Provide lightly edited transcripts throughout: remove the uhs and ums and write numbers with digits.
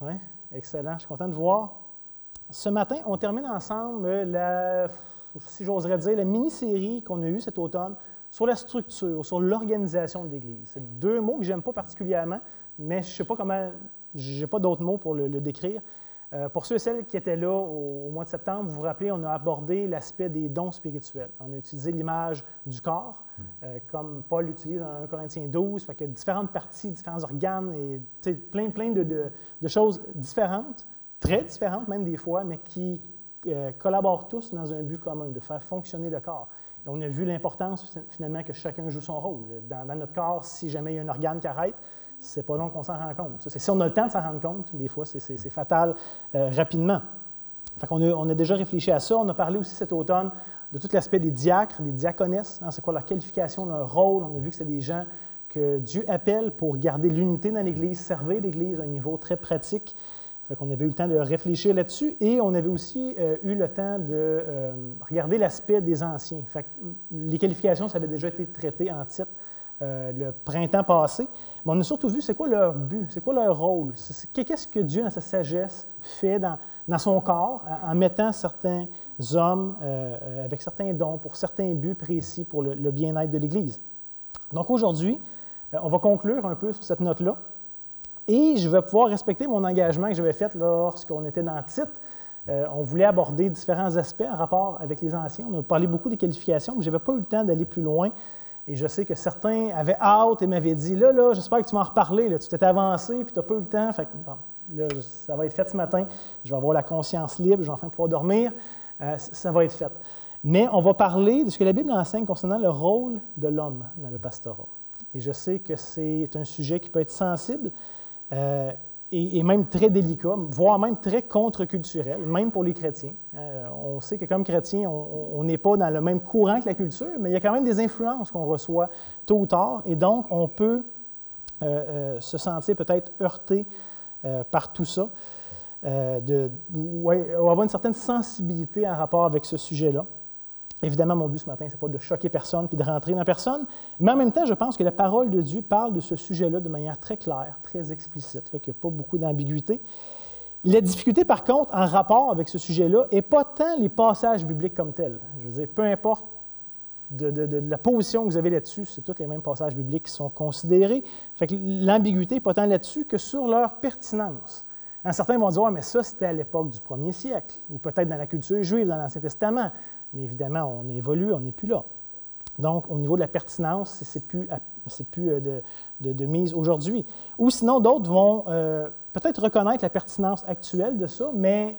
Oui, excellent. Je suis content de voir. Ce matin, on termine ensemble si j'oserais dire, la mini-série qu'on a eue cet automne sur la structure, sur l'organisation de l'Église. C'est deux mots que je n'aime pas particulièrement, mais je ne sais pas comment, je n'ai pas d'autres mots pour le décrire. Pour ceux et celles qui étaient là au mois de septembre, vous vous rappelez, on a abordé l'aspect des dons spirituels. On a utilisé l'image du corps, comme Paul l'utilise dans 1 Corinthiens 12, fait que différentes parties, différents organes, et plein de choses différentes, très différentes même des fois, mais qui collaborent tous dans un but commun, de faire fonctionner le corps. Et on a vu l'importance finalement que chacun joue son rôle. Dans notre corps, si jamais il y a un organe qui arrête, c'est pas long qu'on s'en rend compte. Si on a le temps de s'en rendre compte, des fois, c'est fatal rapidement. Fait qu'on on a déjà réfléchi à ça. On a parlé aussi cet automne de tout l'aspect des diacres, des diaconesses. C'est quoi leur qualification, leur rôle. On a vu que c'est des gens que Dieu appelle pour garder l'unité dans l'Église, servir l'Église à un niveau très pratique. Fait qu'on avait eu le temps de réfléchir là-dessus et on avait aussi eu le temps de regarder l'aspect des anciens. Fait que les qualifications, ça avait déjà été traité en titre le printemps passé. Mais on a surtout vu c'est quoi leur but, c'est quoi leur rôle, qu'est-ce que Dieu, dans sa sagesse, fait dans son corps en mettant certains hommes avec certains dons pour certains buts précis pour le bien-être de l'Église. Donc aujourd'hui, on va conclure un peu sur cette note-là. Et je vais pouvoir respecter mon engagement que j'avais fait lorsqu'on était dans Tite. On voulait aborder différents aspects en rapport avec les anciens. On a parlé beaucoup des qualifications, mais je n'avais pas eu le temps d'aller plus loin. Et je sais que certains avaient hâte et m'avaient dit « Là, j'espère que tu vas en reparler. Là, tu t'es avancé puis tu n'as pas eu le temps. » Fait que, bon, là, ça va être fait ce matin. Je vais avoir la conscience libre. Je vais enfin pouvoir dormir. Ça va être fait. Mais on va parler de ce que la Bible enseigne concernant le rôle de l'homme dans le pastorat. Et je sais que c'est un sujet qui peut être sensible. Et même très délicat, voire même très contre-culturel, même pour les chrétiens. On sait que comme chrétiens, on n'est pas dans le même courant que la culture, mais il y a quand même des influences qu'on reçoit tôt ou tard, et donc on peut se sentir peut-être heurté par tout ça, ou avoir une certaine sensibilité en rapport avec ce sujet-là. Évidemment, mon but ce matin, ce n'est pas de choquer personne puis de rentrer dans personne, mais en même temps, je pense que la parole de Dieu parle de ce sujet-là de manière très claire, très explicite, qu'il n'y a pas beaucoup d'ambiguïté. La difficulté, par contre, en rapport avec ce sujet-là, n'est pas tant les passages bibliques comme tels. Je veux dire, peu importe de la position que vous avez là-dessus, c'est tous les mêmes passages bibliques qui sont considérés. Fait que l'ambiguïté n'est pas tant là-dessus que sur leur pertinence. Certains vont dire « Ah, mais ça, c'était à l'époque du 1er siècle, ou peut-être dans la culture juive, dans l'Ancien Testament. » Mais évidemment, on évolue, on n'est plus là. Donc, au niveau de la pertinence, ce n'est plus de mise aujourd'hui. Ou sinon, d'autres vont peut-être reconnaître la pertinence actuelle de ça, mais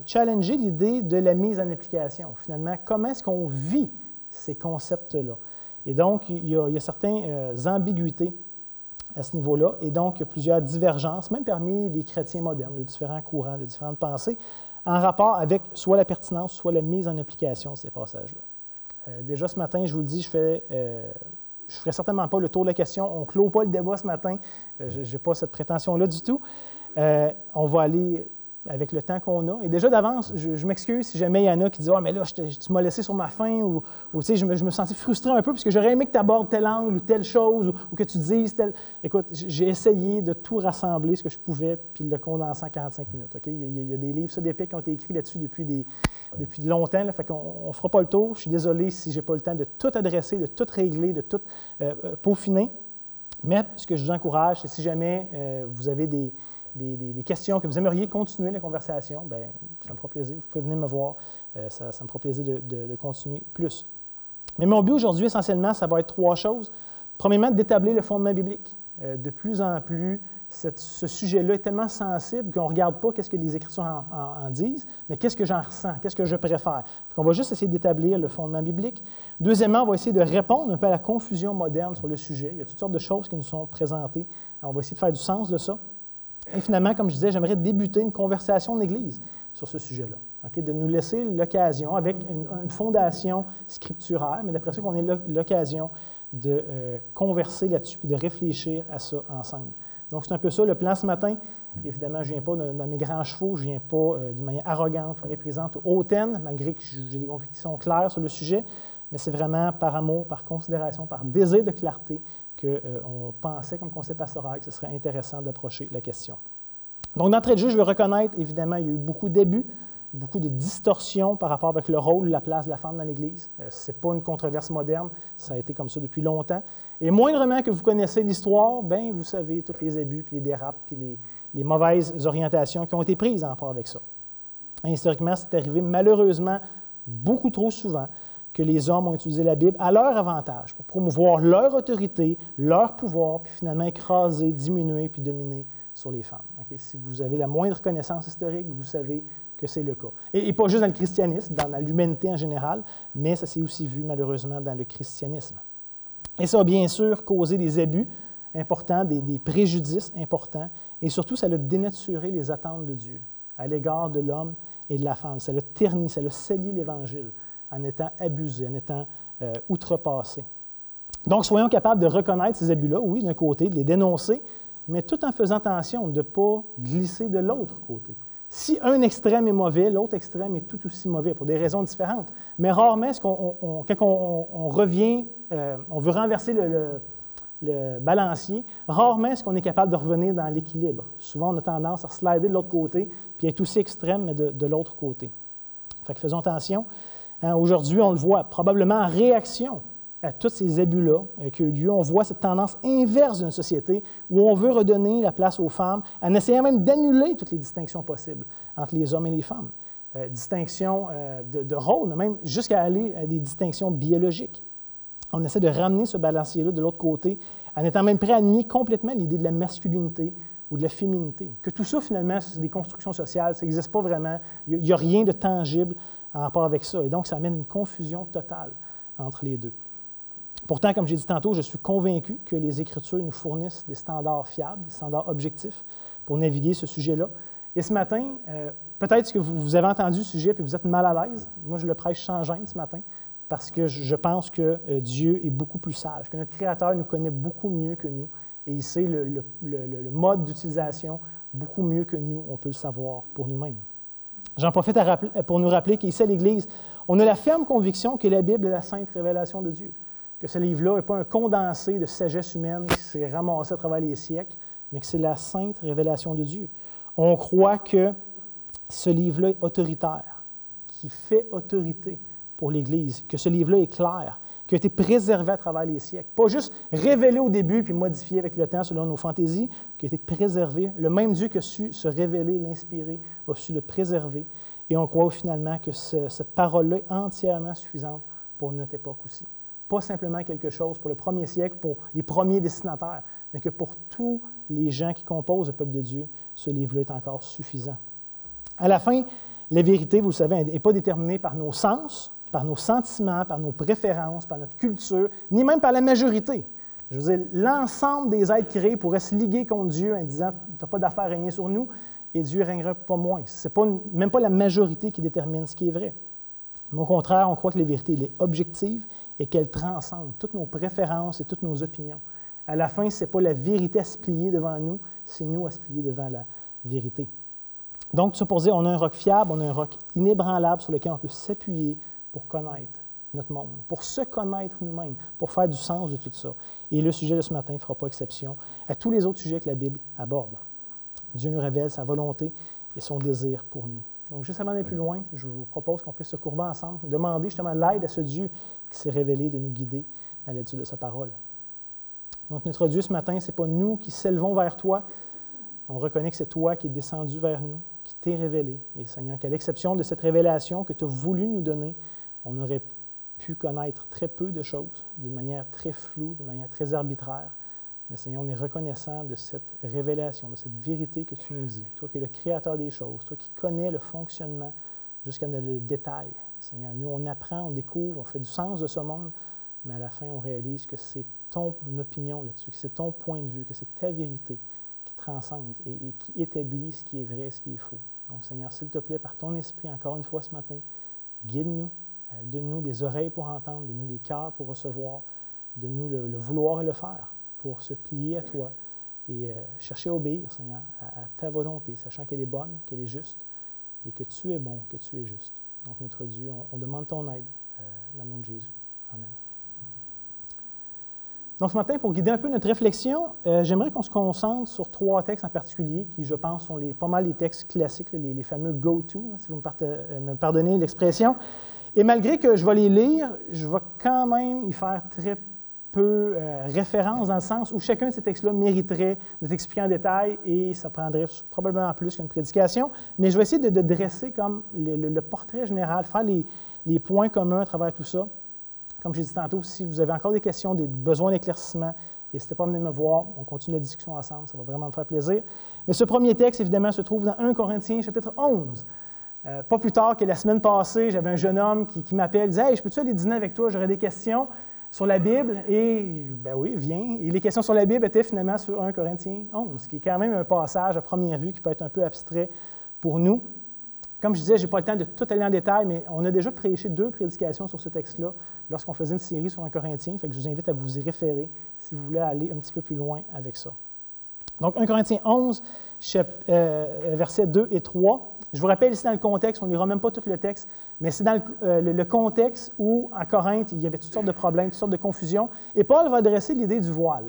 challenger l'idée de la mise en application. Finalement, comment est-ce qu'on vit ces concepts-là? Et donc, il y a certaines ambiguïtés à ce niveau-là, et donc il y a plusieurs divergences, même parmi les chrétiens modernes, de différents courants, de différentes pensées, en rapport avec soit la pertinence, soit la mise en application de ces passages-là. Déjà ce matin, je vous le dis, je ne ferai certainement pas le tour de la question. On ne clôt pas le débat ce matin. Je n'ai pas cette prétention-là du tout. On va aller avec le temps qu'on a. Et déjà d'avance, je m'excuse si jamais il y en a qui disent « Ah, mais là, tu m'as laissé sur ma faim » ou tu sais, je me sentais frustré un peu parce que j'aurais aimé que tu abordes tel angle ou telle chose ou que tu dises tel... Écoute, j'ai essayé de tout rassembler ce que je pouvais puis de le condenser en 45 minutes. Okay? Il y a des livres sur d'Épique qui ont été écrits là-dessus depuis longtemps. Là, fait qu'on ne fera pas le tour. Je suis désolé si je n'ai pas le temps de tout adresser, de tout régler, de tout peaufiner. Mais ce que je vous encourage, c'est si jamais vous avez des questions, que vous aimeriez continuer la conversation, bien, ça me fera plaisir. Vous pouvez venir me voir. Ça me fera plaisir de continuer plus. Mais mon but aujourd'hui, essentiellement, ça va être trois choses. Premièrement, d'établir le fondement biblique. De plus en plus, ce sujet-là est tellement sensible qu'on ne regarde pas qu'est-ce que les Écritures en disent, mais qu'est-ce que j'en ressens, qu'est-ce que je préfère. On va juste essayer d'établir le fondement biblique. Deuxièmement, on va essayer de répondre un peu à la confusion moderne sur le sujet. Il y a toutes sortes de choses qui nous sont présentées. On va essayer de faire du sens de ça. Et finalement, comme je disais, j'aimerais débuter une conversation d'Église sur ce sujet-là. Okay? De nous laisser l'occasion, avec une fondation scripturaire, mais d'après ça, qu'on ait l'occasion de converser là-dessus et de réfléchir à ça ensemble. Donc, c'est un peu ça le plan ce matin. Évidemment, je ne viens pas dans mes grands chevaux, je ne viens pas d'une manière arrogante ou méprisante ou hautaine, malgré que j'ai des convictions claires sur le sujet, mais c'est vraiment par amour, par considération, par désir de clarté qu'on pensait comme conseil pastoral que ce serait intéressant d'approcher la question. Donc, d'entrée de jeu, je veux reconnaître, évidemment, il y a eu beaucoup d'abus, beaucoup de distorsions par rapport avec le rôle, la place de la femme dans l'Église. Ce n'est pas une controverse moderne, ça a été comme ça depuis longtemps. Et moindrement que vous connaissez l'histoire, bien, vous savez tous les abus, puis les dérapes, puis les mauvaises orientations qui ont été prises en rapport avec ça. Et historiquement, c'est arrivé malheureusement beaucoup trop souvent que les hommes ont utilisé la Bible à leur avantage pour promouvoir leur autorité, leur pouvoir, puis finalement écraser, diminuer, puis dominer sur les femmes. Okay? Si vous avez la moindre connaissance historique, vous savez que c'est le cas. Et pas juste dans le christianisme, dans l'humanité en général, mais ça s'est aussi vu malheureusement dans le christianisme. Et ça a bien sûr causé des abus importants, des préjudices importants, et surtout ça a dénaturé les attentes de Dieu à l'égard de l'homme et de la femme. Ça l'a terni, ça l'a sali l'Évangile en étant abusé, en étant outrepassé. Donc, soyons capables de reconnaître ces abus-là, oui, d'un côté, de les dénoncer, mais tout en faisant attention de ne pas glisser de l'autre côté. Si un extrême est mauvais, l'autre extrême est tout aussi mauvais, pour des raisons différentes. Mais rarement, quand on revient, on veut renverser le balancier, rarement est-ce qu'on est capable de revenir dans l'équilibre. Souvent, on a tendance à slider de l'autre côté, puis être aussi extrême, mais de l'autre côté. Fait que faisons attention. Aujourd'hui, on le voit, probablement en réaction à tous ces abus-là qui ont eu lieu, on voit cette tendance inverse d'une société où on veut redonner la place aux femmes, en essayant même d'annuler toutes les distinctions possibles entre les hommes et les femmes. Distinctions de rôle, mais même jusqu'à aller à des distinctions biologiques. On essaie de ramener ce balancier-là de l'autre côté, en étant même prêt à nier complètement l'idée de la masculinité ou de la féminité. Que tout ça, finalement, c'est des constructions sociales, ça n'existe pas vraiment, il n'y a rien de tangible en rapport avec ça. Et donc, ça amène une confusion totale entre les deux. Pourtant, comme j'ai dit tantôt, je suis convaincu que les Écritures nous fournissent des standards fiables, des standards objectifs pour naviguer ce sujet-là. Et ce matin, peut-être que vous avez entendu le sujet et vous êtes mal à l'aise. Moi, je le prêche sans gêne ce matin parce que je pense que Dieu est beaucoup plus sage, que notre Créateur nous connaît beaucoup mieux que nous et il sait le mode d'utilisation beaucoup mieux que nous, on peut le savoir pour nous-mêmes. J'en profite pour nous rappeler qu'ici à l'Église, on a la ferme conviction que la Bible est la sainte révélation de Dieu. Que ce livre-là n'est pas un condensé de sagesse humaine qui s'est ramassé à travers les siècles, mais que c'est la sainte révélation de Dieu. On croit que ce livre-là est autoritaire, qui fait autorité pour l'Église, que ce livre-là est clair, qui a été préservé à travers les siècles. Pas juste révélé au début puis modifié avec le temps selon nos fantaisies, qui a été préservé. Le même Dieu qui a su se révéler, l'inspirer, a su le préserver. Et on croit finalement que cette parole-là est entièrement suffisante pour notre époque aussi. Pas simplement quelque chose pour le premier siècle, pour les premiers destinataires, mais que pour tous les gens qui composent le peuple de Dieu, ce livre-là est encore suffisant. À la fin, la vérité, vous le savez, n'est pas déterminée par nos sens, par nos sentiments, par nos préférences, par notre culture, ni même par la majorité. Je veux dire, l'ensemble des êtres créés pourraient se liguer contre Dieu en disant « tu n'as pas d'affaire à régner sur nous » et Dieu ne régnera pas moins. Ce n'est même pas la majorité qui détermine ce qui est vrai. Mais au contraire, on croit que la vérité elle est objective et qu'elle transcende toutes nos préférences et toutes nos opinions. À la fin, ce n'est pas la vérité à se plier devant nous, c'est nous à se plier devant la vérité. Donc, tout ça pour dire, on a un roc fiable, on a un roc inébranlable sur lequel on peut s'appuyer pour connaître notre monde, pour se connaître nous-mêmes, pour faire du sens de tout ça. Et le sujet de ce matin ne fera pas exception à tous les autres sujets que la Bible aborde. Dieu nous révèle sa volonté et son désir pour nous. Donc, juste avant d'aller plus loin, je vous propose qu'on puisse se courber ensemble, demander justement l'aide à ce Dieu qui s'est révélé de nous guider dans l'étude de sa parole. Donc, notre Dieu ce matin, ce n'est pas nous qui s'élevons vers toi. On reconnaît que c'est toi qui es descendu vers nous, qui t'es révélé. Et Seigneur, qu'à l'exception de cette révélation que tu as voulu nous donner, on aurait pu connaître très peu de choses, d'une manière très floue, d'une manière très arbitraire. Mais Seigneur, on est reconnaissant de cette révélation, de cette vérité que tu nous dis. Toi qui es le créateur des choses, toi qui connais le fonctionnement jusqu'à le détail. Seigneur, nous, on apprend, on découvre, on fait du sens de ce monde, mais à la fin, on réalise que c'est ton opinion là-dessus, que c'est ton point de vue, que c'est ta vérité qui transcende et qui établit ce qui est vrai et ce qui est faux. Donc, Seigneur, s'il te plaît, par ton esprit, encore une fois ce matin, guide-nous, donne-nous des oreilles pour entendre, donne-nous des cœurs pour recevoir, donne-nous le vouloir et le faire, pour se plier à toi et chercher à obéir, Seigneur, à ta volonté, sachant qu'elle est bonne, qu'elle est juste, et que tu es bon, que tu es juste. Donc, notre Dieu, on demande ton aide dans le nom de Jésus. Amen. Donc ce matin, pour guider un peu notre réflexion, j'aimerais qu'on se concentre sur 3 textes en particulier qui, je pense, sont pas mal les textes classiques, les fameux « go-to », si vous me pardonnez l'expression. Et malgré que je vais les lire, je vais quand même y faire très peu référence dans le sens où chacun de ces textes-là mériterait d'être expliqué en détail et ça prendrait probablement plus qu'une prédication. Mais je vais essayer de dresser comme le portrait général, faire les points communs à travers tout ça. Comme j'ai dit tantôt, si vous avez encore des questions, des besoins d'éclaircissement, n'hésitez pas à venir me voir. On continue la discussion ensemble, ça va vraiment me faire plaisir. Mais ce premier texte, évidemment, se trouve dans 1 Corinthiens, chapitre 11. Pas plus tard que la semaine passée, j'avais un jeune homme qui m'appelle, il disait « Hey, je peux-tu aller dîner avec toi? J'aurais des questions sur la Bible. » Et, ben oui, viens. Et les questions sur la Bible étaient finalement sur 1 Corinthiens 11, ce qui est quand même un passage à première vue qui peut être un peu abstrait pour nous. Comme je disais, je n'ai pas le temps de tout aller en détail, mais on a déjà prêché 2 prédications sur ce texte-là lorsqu'on faisait une série sur 1 Corinthiens. Fait que je vous invite à vous y référer si vous voulez aller un petit peu plus loin avec ça. Donc, 1 Corinthiens 11, versets 2 et 3. Je vous rappelle ici dans le contexte, on ne lira même pas tout le texte, mais c'est dans le contexte où, à Corinthe, il y avait toutes sortes de problèmes, toutes sortes de confusions. Et Paul va adresser l'idée du voile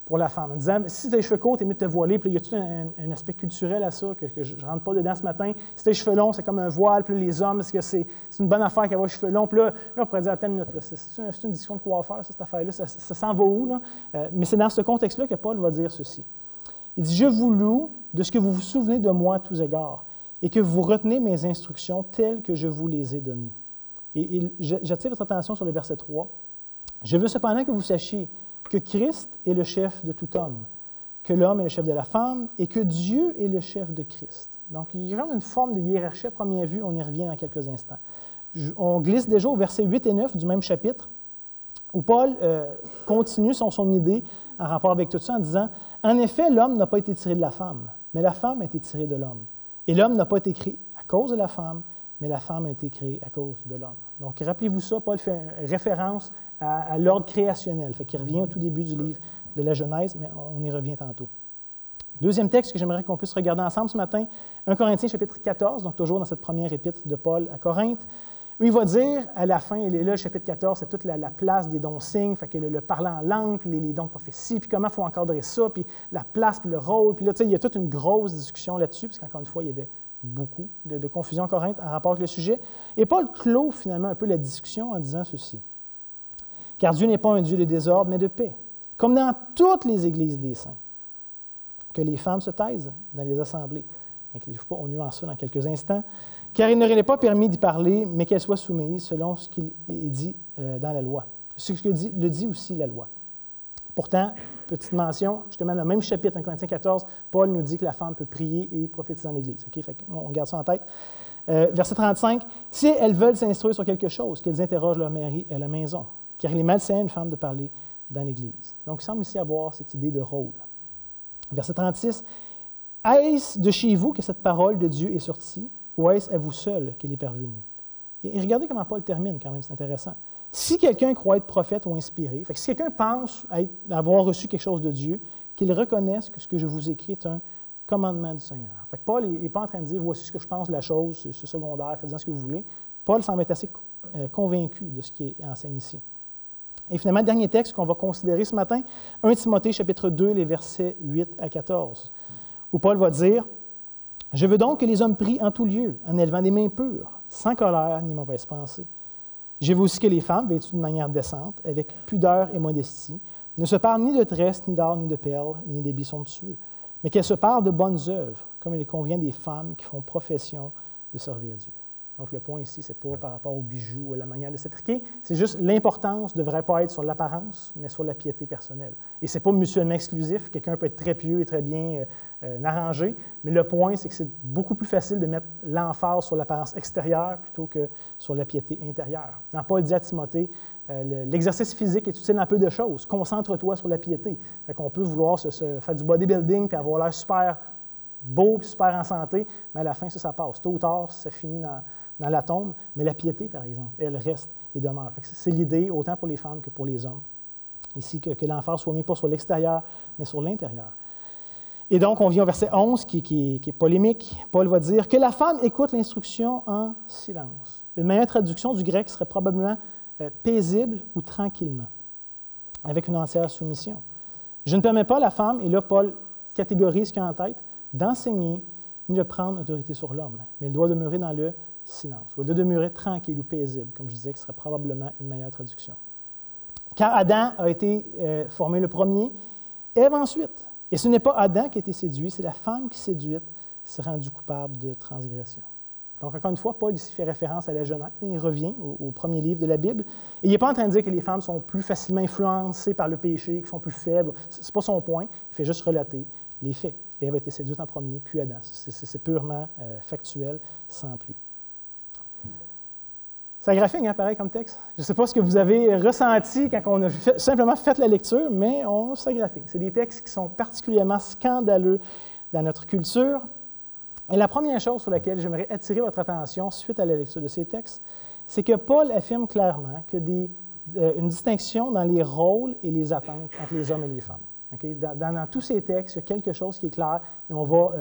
pour la femme, en disant, si tu as les cheveux courts, tu es mieux de te voiler. Puis il y a tout un aspect culturel à ça, que je ne rentre pas dedans ce matin. Si tu as les cheveux longs, c'est comme un voile. Puis les hommes, est-ce que c'est une bonne affaire qu'avoir les cheveux longs? Puis là, on pourrait dire, attends une minute, c'est une discussion de coiffeur, cette affaire-là, ça s'en va où? Là? Mais c'est dans ce contexte-là que Paul va dire ceci. Il dit, « Je vous loue de ce que vous vous souvenez de moi à tous égards, et que vous retenez mes instructions telles que je vous les ai données. » Et j'attire votre attention sur le verset 3. « Je veux cependant que vous sachiez que Christ est le chef de tout homme, que l'homme est le chef de la femme, et que Dieu est le chef de Christ. » Donc, il y a vraiment une forme de hiérarchie à première vue, on y revient dans quelques instants. On glisse déjà au verset 8 et 9 du même chapitre, où Paul continue son idée en rapport avec tout ça en disant « En effet, l'homme n'a pas été tiré de la femme, mais la femme a été tirée de l'homme. Et l'homme n'a pas été créé à cause de la femme, mais la femme a été créée à cause de l'homme. » Donc, rappelez-vous ça, Paul fait référence à l'ordre créationnel, fait qu'il revient au tout début du livre de la Genèse, mais on y revient tantôt. Deuxième texte que j'aimerais qu'on puisse regarder ensemble ce matin, 1 Corinthiens chapitre 14, donc toujours dans cette première épître de Paul à Corinthe, où il va dire à la fin, et là, le chapitre 14, c'est toute la place des dons-signes, fait que le parlant en langue, puis les dons de prophétie, puis comment il faut encadrer ça, puis la place, puis le rôle, puis là, tu sais, il y a toute une grosse discussion là-dessus, parce qu'encore une fois, il y avait beaucoup de confusion en Corinthe en rapport avec le sujet. Et Paul clôt finalement un peu la discussion en disant ceci. « Car Dieu n'est pas un Dieu de désordre, mais de paix, comme dans toutes les églises des saints. Que les femmes se taisent dans les assemblées. » Inquiétez-vous pas, on nuance ça dans quelques instants. « Car il ne leur est pas permis d'y parler, mais qu'elles soient soumises selon ce qu'il est dit dans la loi. Ce que le dit aussi la loi. » Pourtant, petite mention, justement, dans le même chapitre, 1 Corinthiens 14, Paul nous dit que la femme peut prier et prophétiser dans l'Église. Okay? Fait on garde ça en tête. Verset 35, « Si elles veulent s'instruire sur quelque chose, qu'elles interrogent leur mari à la maison, car il est malsain une femme de parler dans l'Église. » Donc, il semble ici avoir cette idée de rôle. Verset 36, « Est-ce de chez vous que cette parole de Dieu est sortie, ou est-ce à vous seul qu'elle est parvenue? » Et regardez comment Paul termine quand même, c'est intéressant. Si quelqu'un croit être prophète ou inspiré, fait que si quelqu'un pense avoir reçu quelque chose de Dieu, qu'il reconnaisse que ce que je vous écris est un commandement du Seigneur. Fait que Paul n'est pas en train de dire « Voici ce que je pense de la chose, c'est secondaire, faites-en ce que vous voulez. » Paul semble être assez convaincu de ce qui est enseigné ici. Et finalement, dernier texte qu'on va considérer ce matin, 1 Timothée chapitre 2, les versets 8 à 14, où Paul va dire « Je veux donc que les hommes prient en tout lieu, en élevant des mains pures, sans colère ni mauvaise pensée. Je veux aussi que les femmes, vêtues de manière décente, avec pudeur et modestie, ne se parlent ni de tresses, ni d'or, ni de perles, ni des buissons de sueur, mais qu'elles se parlent de bonnes œuvres, comme il convient des femmes qui font profession de servir Dieu. » Donc, le point ici, ce n'est pas par rapport aux bijoux ou à la manière de s'étriquer, c'est juste l'importance ne devrait pas être sur l'apparence, mais sur la piété personnelle. Et ce n'est pas mutuellement exclusif, quelqu'un peut être très pieux et très bien arrangé, mais le point, c'est que c'est beaucoup plus facile de mettre l'emphase sur l'apparence extérieure plutôt que sur la piété intérieure. Dans Paul dit à Timothée, l'exercice physique est utile dans peu de choses, concentre-toi sur la piété. Fait qu'on peut vouloir se faire du bodybuilding puis avoir l'air super beau puis super en santé, mais à la fin, ça passe. Tôt ou tard, ça finit dans la tombe, mais la piété, par exemple, elle reste et demeure. C'est l'idée, autant pour les femmes que pour les hommes, ici, que l'emphase soit mis pas sur l'extérieur, mais sur l'intérieur. Et donc, on vient au verset 11, qui est polémique. Paul va dire « Que la femme écoute l'instruction en silence. » Une meilleure traduction du grec serait probablement « paisible » ou « tranquillement ». avec une entière soumission. Je ne permets pas à la femme, et là Paul catégorise ce qu'il a en tête, d'enseigner ni de prendre autorité sur l'homme, mais elle doit demeurer dans le silence, ou elle doit demeurer tranquille ou paisible, comme je disais, que ce serait probablement une meilleure traduction. Car Adam a été formé le premier, Ève ensuite. Et ce n'est pas Adam qui a été séduit, c'est la femme qui séduite qui s'est rendue coupable de transgression. Donc, encore une fois, Paul ici fait référence à la Genèse. Il revient au premier livre de la Bible. Et il n'est pas en train de dire que les femmes sont plus facilement influencées par le péché, qu'elles sont plus faibles. Ce n'est pas son point. Il fait juste relater les faits. Ève a été séduite en premier, puis Adam. C'est purement factuel, sans plus. C'est graphique, hein, pareil comme texte. Je ne sais pas ce que vous avez ressenti quand on a simplement fait la lecture, mais c'est graphique. C'est des textes qui sont particulièrement scandaleux dans notre culture. Et la première chose sur laquelle j'aimerais attirer votre attention suite à la lecture de ces textes, c'est que Paul affirme clairement qu'il y a une distinction dans les rôles et les attentes entre les hommes et les femmes. Okay? Dans tous ces textes, il y a quelque chose qui est clair et on va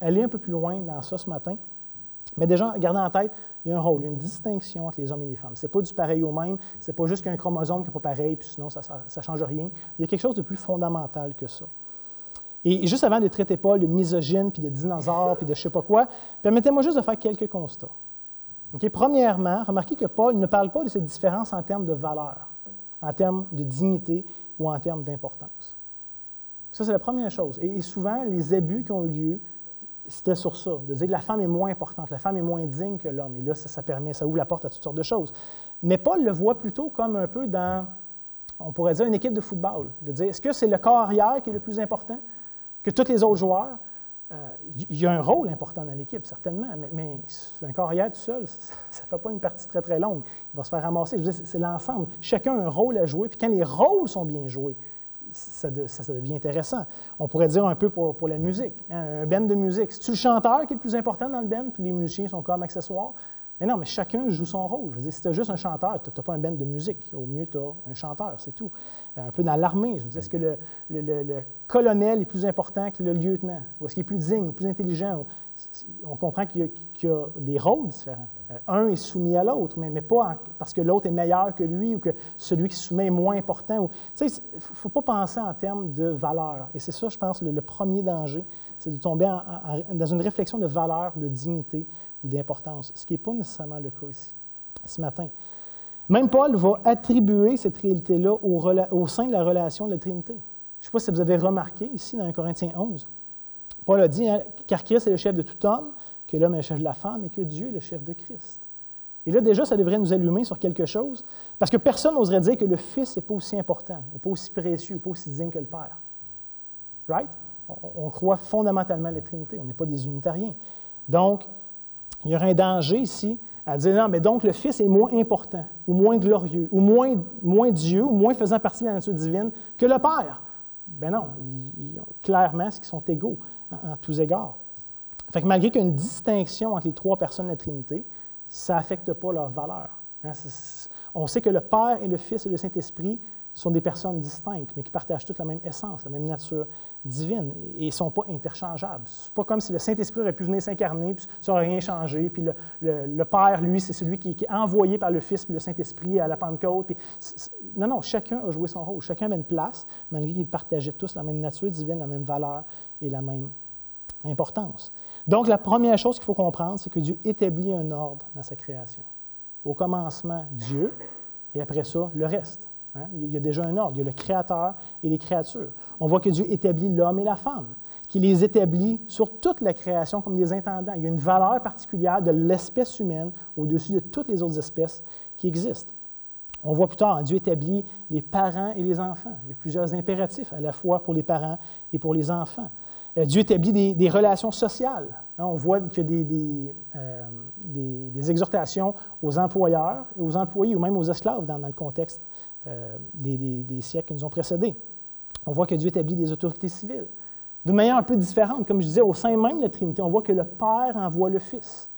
aller un peu plus loin dans ça ce matin. Mais déjà, gardez en tête, il y a un rôle, une distinction entre les hommes et les femmes. Ce n'est pas du pareil au même, ce n'est pas juste qu'un chromosome qui n'est pas pareil, puis sinon ça ne change rien. Il y a quelque chose de plus fondamental que ça. Et juste avant de traiter Paul de misogyne, puis de dinosaure, puis de je ne sais pas quoi, permettez-moi juste de faire quelques constats. Okay? Premièrement, remarquez que Paul ne parle pas de cette différence en termes de valeur, en termes de dignité ou en termes d'importance. Ça, c'est la première chose. Et souvent, les abus qui ont eu lieu, c'était sur ça, de dire que la femme est moins importante, la femme est moins digne que l'homme. Et là, ça ouvre la porte à toutes sortes de choses. Mais Paul le voit plutôt comme un peu dans, on pourrait dire, une équipe de football. De dire, est-ce que c'est le corps arrière qui est le plus important que tous les autres joueurs? Il y a un rôle important dans l'équipe, certainement, mais un corps arrière tout seul, ça ne fait pas une partie très, très longue. Il va se faire ramasser. Je veux dire, c'est l'ensemble. Chacun a un rôle à jouer, puis quand les rôles sont bien joués, ça devient intéressant. On pourrait dire un peu pour la musique, hein, un band de musique. C'est-tu le chanteur qui est le plus important dans le band, puis les musiciens sont comme accessoires? Mais non, mais chacun joue son rôle. Je veux dire, si tu as juste un chanteur, tu n'as pas un band de musique. Au mieux, tu as un chanteur, c'est tout. Un peu dans l'armée, je veux dire, est-ce que le colonel est plus important que le lieutenant? Ou est-ce qu'il est plus digne, plus intelligent? On comprend qu'il y a des rôles différents. Un est soumis à l'autre, mais pas parce que l'autre est meilleur que lui ou que celui qui se soumet est moins important. Tu sais, il ne faut pas penser en termes de valeur. Et c'est ça, je pense, le premier danger, c'est de tomber dans une réflexion de valeur, de dignité ou d'importance, ce qui n'est pas nécessairement le cas ici, ce matin. Même Paul va attribuer cette réalité-là au sein de la relation de la Trinité. Je ne sais pas si vous avez remarqué ici dans 1 Corinthiens 11, Paul a dit, hein, car Christ est le chef de tout homme, que l'homme est le chef de la femme et que Dieu est le chef de Christ. Et là, déjà, ça devrait nous allumer sur quelque chose, parce que personne n'oserait dire que le Fils n'est pas aussi important, ou pas aussi précieux, ou pas aussi digne que le Père. Right? On croit fondamentalement à la Trinité, on n'est pas des unitariens. Donc, il y aurait un danger ici à dire, non, mais donc le Fils est moins important, ou moins glorieux, ou moins Dieu, ou moins faisant partie de la nature divine que le Père. Ben non, clairement, ce qui sont égaux en tous égards. Fait que malgré qu'il y a une distinction entre les trois personnes de la Trinité, ça n'affecte pas leur valeur. Hein? On sait que le Père et le Fils et le Saint-Esprit sont des personnes distinctes, mais qui partagent toutes la même essence, la même nature divine, et ils ne sont pas interchangeables. Ce n'est pas comme si le Saint-Esprit aurait pu venir s'incarner, puis ça n'aurait rien changé, puis le Père, lui, c'est celui qui est envoyé par le Fils puis le Saint-Esprit à la Pentecôte. Puis non, chacun a joué son rôle, chacun avait une place, malgré qu'ils partageaient tous la même nature divine, la même valeur et la même importance. Donc, la première chose qu'il faut comprendre, c'est que Dieu établit un ordre dans sa création. Au commencement, Dieu, et après ça, le reste. Hein? Il y a déjà un ordre. Il y a le Créateur et les créatures. On voit que Dieu établit l'homme et la femme, qu'il les établit sur toute la création comme des intendants. Il y a une valeur particulière de l'espèce humaine au-dessus de toutes les autres espèces qui existent. On voit plus tard, Dieu établit les parents et les enfants. Il y a plusieurs impératifs, à la fois pour les parents et pour les enfants. Dieu établit des relations sociales. Hein, on voit qu'il y a des exhortations aux employeurs et aux employés, ou même aux esclaves dans le contexte des siècles qui nous ont précédés. On voit que Dieu établit des autorités civiles. D'une manière un peu différente, comme je disais, au sein même de la Trinité, on voit que le Père envoie le Fils.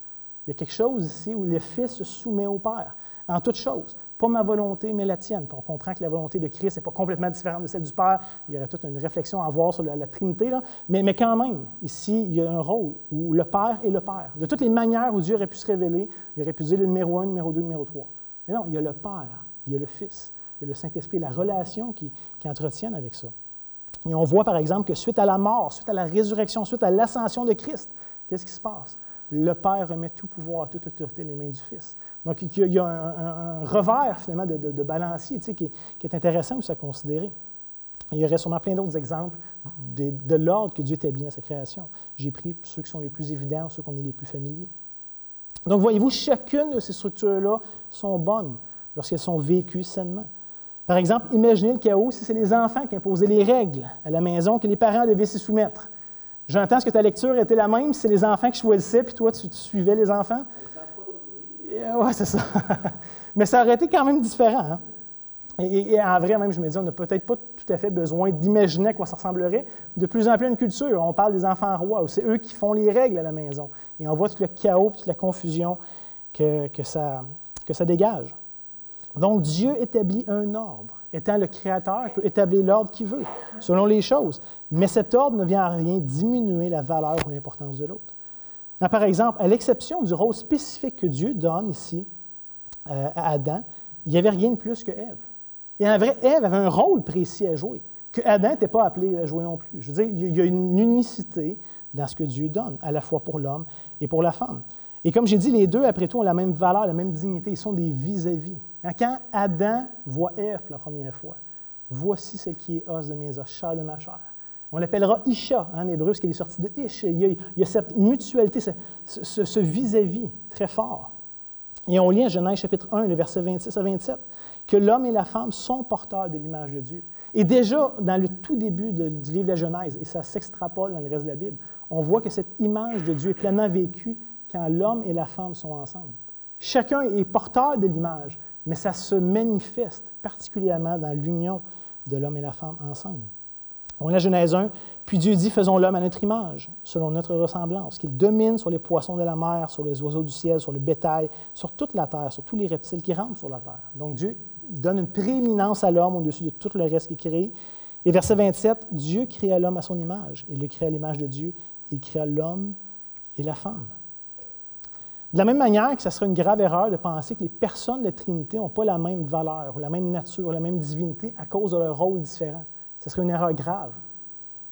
Il y a quelque chose ici où le Fils se soumet au Père, en toutes choses. Pas ma volonté, mais la tienne. Puis on comprend que la volonté de Christ n'est pas complètement différente de celle du Père. Il y aurait toute une réflexion à avoir sur la Trinité, là. Mais quand même, ici, il y a un rôle où le Père est le Père. De toutes les manières où Dieu aurait pu se révéler, il aurait pu dire le numéro 1, numéro 2, numéro 3. Mais non, il y a le Père, il y a le Fils, Il y a le Saint-Esprit, la relation qui entretiennent avec ça. Et on voit par exemple que suite à la mort, suite à la résurrection, suite à l'ascension de Christ, qu'est-ce qui se passe? Le Père remet tout pouvoir, toute autorité dans les mains du Fils. Donc, il y a un revers, finalement, de balancier, qui est intéressant aussi à considérer. Il y aurait sûrement plein d'autres exemples de l'ordre que Dieu établit dans sa création. J'ai pris ceux qui sont les plus évidents, ceux qu'on est les plus familiers. Donc, voyez-vous, chacune de ces structures-là sont bonnes lorsqu'elles sont vécues sainement. Par exemple, imaginez le chaos si c'est les enfants qui imposaient les règles à la maison que les parents devaient s'y soumettre. J'entends que ta lecture était la même, si c'est les enfants qui choisissaient, puis toi, tu suivais les enfants. Oui, c'est ça. Mais ça aurait été quand même différent. Hein? Et en vrai, même, je me dis, on n'a peut-être pas tout à fait besoin d'imaginer à quoi ça ressemblerait. De plus en plus, une culture, on parle des enfants rois, où c'est eux qui font les règles à la maison. Et on voit tout le chaos, toute la confusion que ça dégage. Donc, Dieu établit un ordre. Étant le Créateur, il peut établir l'ordre qu'il veut, selon les choses. Mais cet ordre ne vient en rien diminuer la valeur ou l'importance de l'autre. Par exemple, à l'exception du rôle spécifique que Dieu donne ici à Adam, il n'y avait rien de plus que Ève. Et en vrai, Ève avait un rôle précis à jouer, que Adam n'était pas appelé à jouer non plus. Je veux dire, il y a une unicité dans ce que Dieu donne, à la fois pour l'homme et pour la femme. Et comme j'ai dit, les deux, après tout, ont la même valeur, la même dignité. Ils sont des vis-à-vis. Quand Adam voit Ève pour la première fois, « Voici celle qui est os de mes os, chair de ma chair ». On l'appellera Isha en hébreu, parce qu'elle est sortie de Ish. Il y a cette mutualité, ce vis-à-vis très fort. Et on lit en Genèse chapitre 1, les versets 26 à 27, que l'homme et la femme sont porteurs de l'image de Dieu. Et déjà, dans le tout début du livre de la Genèse, et ça s'extrapole dans le reste de la Bible, on voit que cette image de Dieu est pleinement vécue quand l'homme et la femme sont ensemble. Chacun est porteur de l'image, mais ça se manifeste particulièrement dans l'union de l'homme et la femme ensemble. On lit la Genèse 1, « Puis Dieu dit, faisons l'homme à notre image, selon notre ressemblance, qu'il domine sur les poissons de la mer, sur les oiseaux du ciel, sur le bétail, sur toute la terre, sur tous les reptiles qui rampent sur la terre. » Donc Dieu donne une prééminence à l'homme au-dessus de tout le reste qu'il crée. Et verset 27, « Dieu créa l'homme à son image. Il le créa à l'image de Dieu. Il créa l'homme et la femme. » De la même manière que ce serait une grave erreur de penser que les personnes de la Trinité n'ont pas la même valeur, ou la même nature, ou la même divinité à cause de leur rôle différent. Ce serait une erreur grave.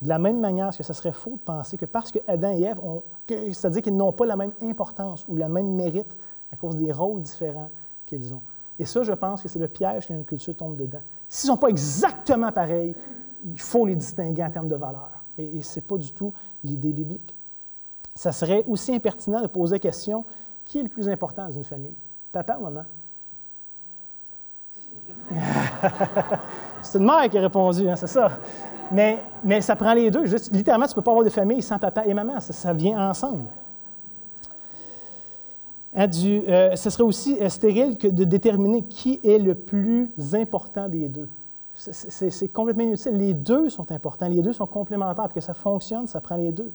De la même manière que ce serait faux de penser que parce que Adam et Ève c'est-à-dire qu'ils n'ont pas la même importance ou le même mérite à cause des rôles différents qu'ils ont. Et ça, je pense que c'est le piège qu'une culture tombe dedans. S'ils ne sont pas exactement pareils, il faut les distinguer en termes de valeur. Et ce n'est pas du tout l'idée biblique. Ça serait aussi impertinent de poser la question, qui est le plus important dans une famille? Papa ou maman? C'est une mère qui a répondu, hein, c'est ça. Mais ça prend les deux. Juste, littéralement, tu ne peux pas avoir de famille sans papa et maman. Ça vient ensemble. Ce serait aussi stérile que de déterminer qui est le plus important des deux. C'est complètement inutile. Les deux sont importants. Les deux sont complémentaires. Pour que ça fonctionne, ça prend les deux.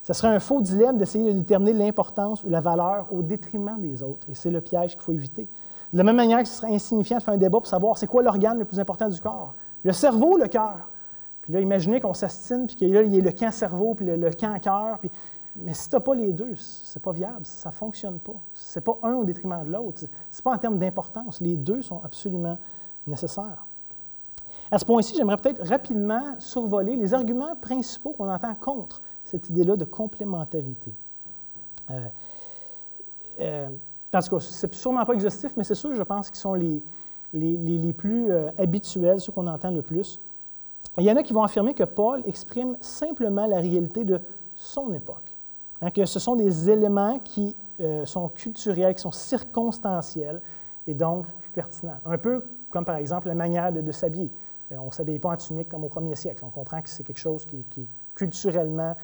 Ce serait un faux dilemme d'essayer de déterminer l'importance ou la valeur au détriment des autres. Et c'est le piège qu'il faut éviter. De la même manière que ce serait insignifiant de faire un débat pour savoir c'est quoi l'organe le plus important du corps. Le cerveau ou le cœur? Puis là, imaginez qu'on s'astine, puis qu'il y a le camp cerveau, puis le camp cœur. Mais si tu n'as pas les deux, c'est pas viable, ça ne fonctionne pas. Ce n'est pas un au détriment de l'autre. Ce n'est pas en termes d'importance. Les deux sont absolument nécessaires. À ce point-ci, j'aimerais peut-être rapidement survoler les arguments principaux qu'on entend contre cette idée-là de complémentarité. En tout cas, ce n'est sûrement pas exhaustif, mais c'est sûr, je pense, qu'ils sont les plus habituels, ceux qu'on entend le plus. Il y en a qui vont affirmer que Paul exprime simplement la réalité de son époque, hein, que ce sont des éléments qui sont culturels, qui sont circonstanciels et donc plus pertinents. Un peu comme, par exemple, la manière de s'habiller. On ne s'habille pas en tunique comme au 1er siècle. On comprend que c'est quelque chose qui culturellement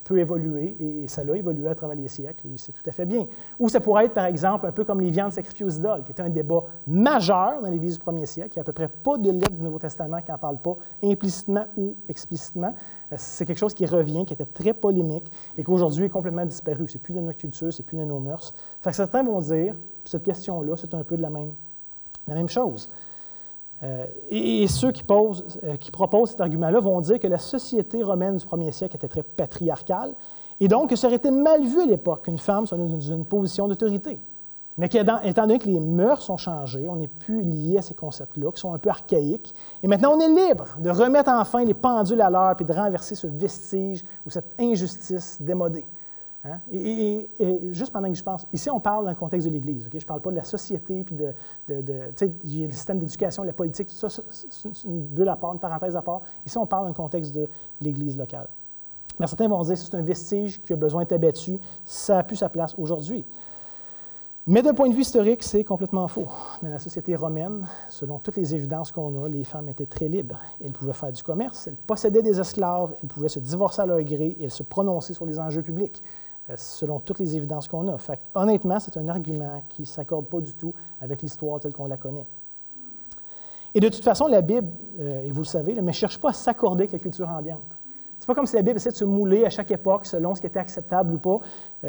peut évoluer, et ça a évolué à travers les siècles, et c'est tout à fait bien. Ou ça pourrait être, par exemple, un peu comme les viandes sacrifiées aux idoles, qui était un débat majeur dans l'Église du 1er siècle. Il n'y a à peu près pas de lettre du Nouveau Testament qui n'en parle pas, implicitement ou explicitement. C'est quelque chose qui revient, qui était très polémique, et qu'aujourd'hui est complètement disparu. C'est plus de notre culture, c'est plus de nos mœurs. Fait que certains vont dire, cette question-là, c'est un peu de la même chose. Et ceux qui proposent cet argument-là vont dire que la société romaine du 1er siècle était très patriarcale, et donc que ça aurait été mal vu à l'époque qu'une femme soit dans une position d'autorité. Mais étant donné que les mœurs ont changé, on n'est plus lié à ces concepts-là, qui sont un peu archaïques, et maintenant on est libre de remettre enfin les pendules à l'heure et de renverser ce vestige ou cette injustice démodée. Hein? Et juste pendant que je pense, ici on parle dans le contexte de l'Église, okay? Je ne parle pas de la société, puis tu sais, il y a le système d'éducation, la politique, tout ça, c'est une bulle à part, une parenthèse à part. Ici on parle dans le contexte de l'Église locale. Mais certains vont dire que c'est un vestige qui a besoin d'être abattu, ça n'a plus sa place aujourd'hui. Mais d'un point de vue historique, c'est complètement faux. Dans la société romaine, selon toutes les évidences qu'on a, les femmes étaient très libres. Elles pouvaient faire du commerce, elles possédaient des esclaves, elles pouvaient se divorcer à leur gré et elles se prononcer sur les enjeux publics, selon toutes les évidences qu'on a. Fait, honnêtement, c'est un argument qui ne s'accorde pas du tout avec l'histoire telle qu'on la connaît. Et de toute façon, la Bible, et vous le savez, ne cherche pas à s'accorder avec la culture ambiante. C'est pas comme si la Bible essaie de se mouler à chaque époque selon ce qui était acceptable ou pas.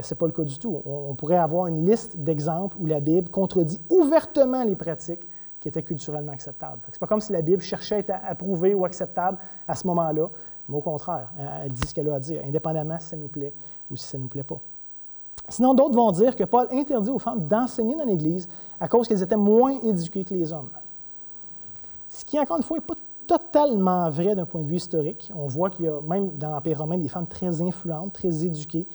Ce n'est pas le cas du tout. On pourrait avoir une liste d'exemples où la Bible contredit ouvertement les pratiques qui étaient culturellement acceptables. Ce n'est pas comme si la Bible cherchait à être approuvée ou acceptable à ce moment-là, mais au contraire, elle dit ce qu'elle a à dire, indépendamment si ça nous plaît ou si ça ne nous plaît pas. Sinon, d'autres vont dire que Paul interdit aux femmes d'enseigner dans l'Église à cause qu'elles étaient moins éduquées que les hommes. Ce qui, encore une fois, n'est pas totalement vrai d'un point de vue historique. On voit qu'il y a, même dans l'Empire romain, des femmes très influentes, très éduquées.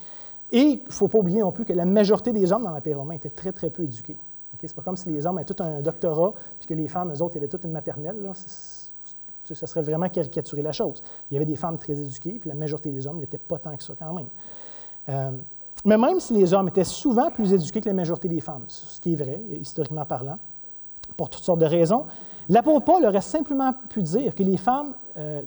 Et il ne faut pas oublier non plus que la majorité des hommes dans l'Empire romain étaient très, très peu éduqués. Okay? Ce n'est pas comme si les hommes avaient tout un doctorat, puis que les femmes, eux autres, ils avaient toute une maternelle. Là. Ce serait vraiment caricaturer la chose. Il y avait des femmes très éduquées, puis la majorité des hommes n'étaient pas tant que ça quand même. Mais même si les hommes étaient souvent plus éduqués que la majorité des femmes, ce qui est vrai, historiquement parlant, pour toutes sortes de raisons, l'apôtre Paul aurait simplement pu dire que les femmes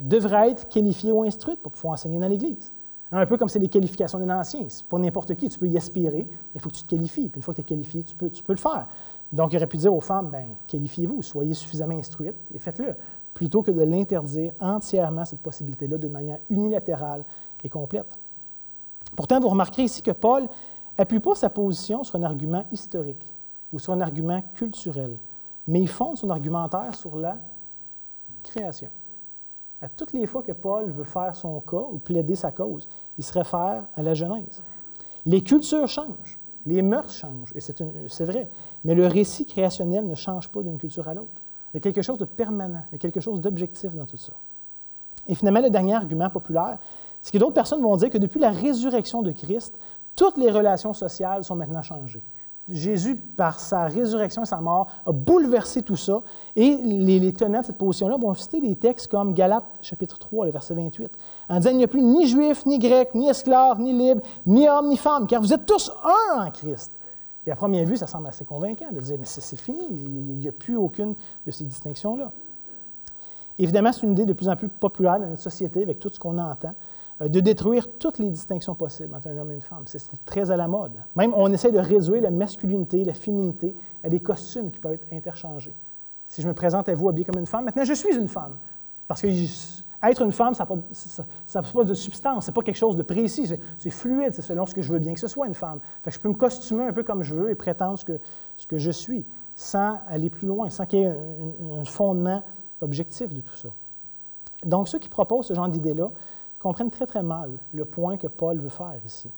devraient être qualifiées ou instruites pour pouvoir enseigner dans l'Église. Un peu comme c'est les qualifications des anciens. C'est pas n'importe qui, tu peux y aspirer, mais il faut que tu te qualifies. Puis une fois que tu es qualifié, tu peux le faire. Donc, il aurait pu dire aux femmes, bien, qualifiez-vous, soyez suffisamment instruites et faites-le, plutôt que de l'interdire entièrement, cette possibilité-là, de manière unilatérale et complète. Pourtant, vous remarquerez ici que Paul n'appuie pas sa position sur un argument historique ou sur un argument culturel, mais il fonde son argumentaire sur la création. À toutes les fois que Paul veut faire son cas ou plaider sa cause, il se réfère à la Genèse. Les cultures changent, les mœurs changent, et c'est vrai, mais le récit créationnel ne change pas d'une culture à l'autre. Il y a quelque chose de permanent, il y a quelque chose d'objectif dans tout ça. Et finalement, le dernier argument populaire, c'est que d'autres personnes vont dire que depuis la résurrection de Christ, toutes les relations sociales sont maintenant changées. Jésus, par sa résurrection et sa mort, a bouleversé tout ça. Et les tenants de cette position-là vont citer des textes comme Galates, chapitre 3, le verset 28, en disant « Il n'y a plus ni juif, ni grec, ni esclave, ni libre, ni homme, ni femme, car vous êtes tous un en Christ. » Et à première vue, ça semble assez convaincant de dire « Mais c'est fini, il n'y a plus aucune de ces distinctions-là. » Évidemment, c'est une idée de plus en plus populaire dans notre société, avec tout ce qu'on entend, de détruire toutes les distinctions possibles entre un homme et une femme. C'est très à la mode. Même, on essaie de réduire la masculinité, la féminité à des costumes qui peuvent être interchangés. Si je me présente à vous habillé comme une femme, maintenant je suis une femme. Parce que être une femme, ça n'a pas de substance, ce n'est pas quelque chose de précis, c'est fluide, c'est selon ce que je veux bien que ce soit une femme. Fait que je peux me costumer un peu comme je veux et prétendre ce que je suis, sans aller plus loin, sans qu'il y ait un fondement objectif de tout ça. Donc, ceux qui proposent ce genre d'idée-là comprennent très, très mal le point que Paul veut faire ici.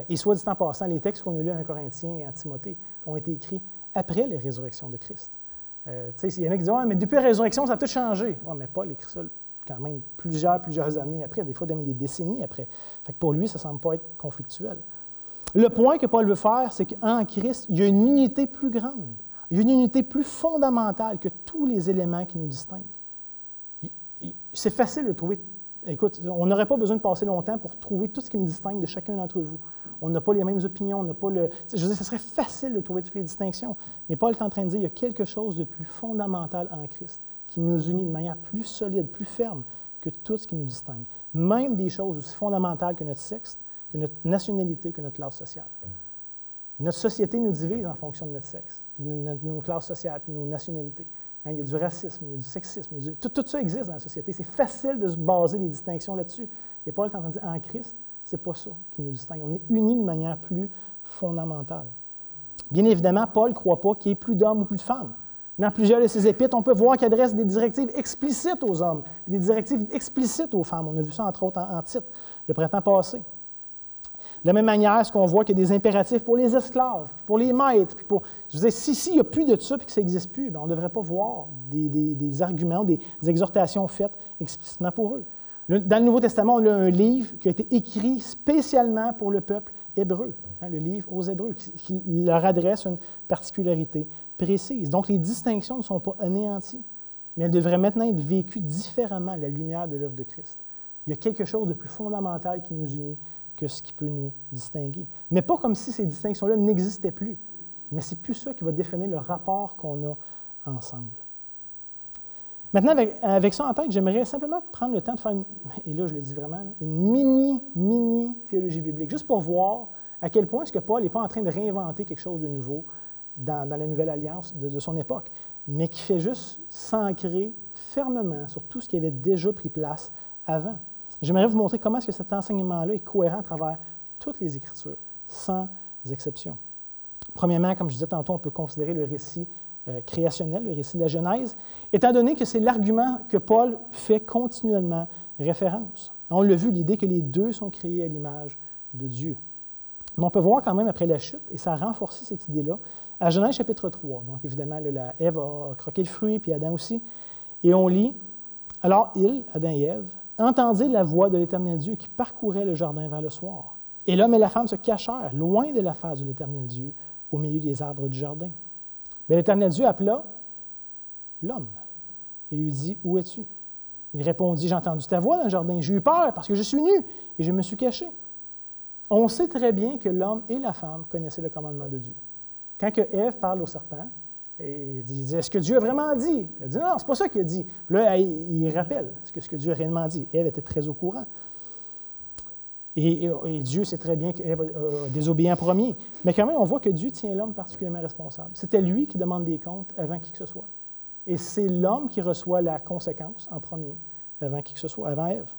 Et soit dit en passant, les textes qu'on a lus en Corinthiens et en Timothée ont été écrits après la résurrection de Christ. Il y en a qui disent « Ah, mais depuis la résurrection, ça a tout changé. » Oui, mais Paul écrit ça quand même plusieurs années après, des fois même des décennies après. Fait que pour lui, ça ne semble pas être conflictuel. Le point que Paul veut faire, c'est qu'en Christ, il y a une unité plus grande. Il y a une unité plus fondamentale que tous les éléments qui nous distinguent. C'est facile de trouver. Écoute, on n'aurait pas besoin de passer longtemps pour trouver tout ce qui me distingue de chacun d'entre vous. On n'a pas les mêmes opinions, on n'a pas le... Je veux dire, ce serait facile de trouver toutes les distinctions. Mais Paul est en train de dire qu'il y a quelque chose de plus fondamental en Christ qui nous unit de manière plus solide, plus ferme que tout ce qui nous distingue. Même des choses aussi fondamentales que notre sexe, que notre nationalité, que notre classe sociale. Notre société nous divise en fonction de notre sexe, puis de nos classes sociales, puis de nos nationalités. Il y a du racisme, il y a du sexisme, tout ça existe dans la société. C'est facile de se baser des distinctions là-dessus. Et Paul est en train de dire, en Christ, ce n'est pas ça qui nous distingue. On est unis de manière plus fondamentale. Bien évidemment, Paul ne croit pas qu'il y ait plus d'hommes ou plus de femmes. Dans plusieurs de ses épîtres, on peut voir qu'il adresse des directives explicites aux hommes, des directives explicites aux femmes. On a vu ça, entre autres, en Tite, le printemps passé. De la même manière, est-ce qu'on voit qu'il y a des impératifs pour les esclaves, pour les maîtres, puis pour... Je veux dire, s'il n'y a plus de ça et que ça n'existe plus, bien, on ne devrait pas voir des arguments, des exhortations faites explicitement pour eux. Dans le Nouveau Testament, on a un livre qui a été écrit spécialement pour le peuple hébreu, le livre aux Hébreux, qui leur adresse une particularité précise. Donc, les distinctions ne sont pas anéanties, mais elles devraient maintenant être vécues différemment à la lumière de l'œuvre de Christ. Il y a quelque chose de plus fondamental qui nous unit que ce qui peut nous distinguer. Mais pas comme si ces distinctions-là n'existaient plus, mais c'est plus ça qui va définir le rapport qu'on a ensemble. Maintenant, avec ça en tête, j'aimerais simplement prendre le temps de faire, et là je le dis vraiment, une mini théologie biblique, juste pour voir à quel point est-ce que Paul n'est pas en train de réinventer quelque chose de nouveau dans la Nouvelle Alliance de son époque, mais qui fait juste s'ancrer fermement sur tout ce qui avait déjà pris place avant. J'aimerais vous montrer comment est-ce que cet enseignement-là est cohérent à travers toutes les Écritures, sans exception. Premièrement, comme je disais tantôt, on peut considérer le récit créationnel, le récit de la Genèse, étant donné que c'est l'argument que Paul fait continuellement référence. On l'a vu, l'idée que les deux sont créés à l'image de Dieu. Mais on peut voir quand même après la chute, et ça a renforcé cette idée-là, à Genèse chapitre 3. Donc évidemment, là, Ève a croqué le fruit, puis Adam aussi. Et on lit, « Alors ils, Adam et Ève, entendirent la voix de l'Éternel Dieu qui parcourait le jardin vers le soir. Et l'homme et la femme se cachèrent loin de la face de l'Éternel Dieu, au milieu des arbres du jardin. Mais l'Éternel Dieu appela l'homme et lui dit, « Où es-tu? » Il répondit, « J'ai entendu ta voix dans le jardin. J'ai eu peur parce que je suis nu et je me suis caché. » On sait très bien que l'homme et la femme connaissaient le commandement de Dieu. Quand que Ève parle au serpent, et il dit, « Est-ce que Dieu a vraiment dit? » Elle dit, « Non, c'est pas ça qu'il a dit. » Puis là, il rappelle ce que Dieu a réellement dit. Ève était très au courant. Et Dieu sait très bien qu'Ève a désobéi en premier. Mais quand même, on voit que Dieu tient l'homme particulièrement responsable. C'était lui qui demande des comptes avant qui que ce soit. Et c'est l'homme qui reçoit la conséquence en premier, avant qui que ce soit, avant Ève.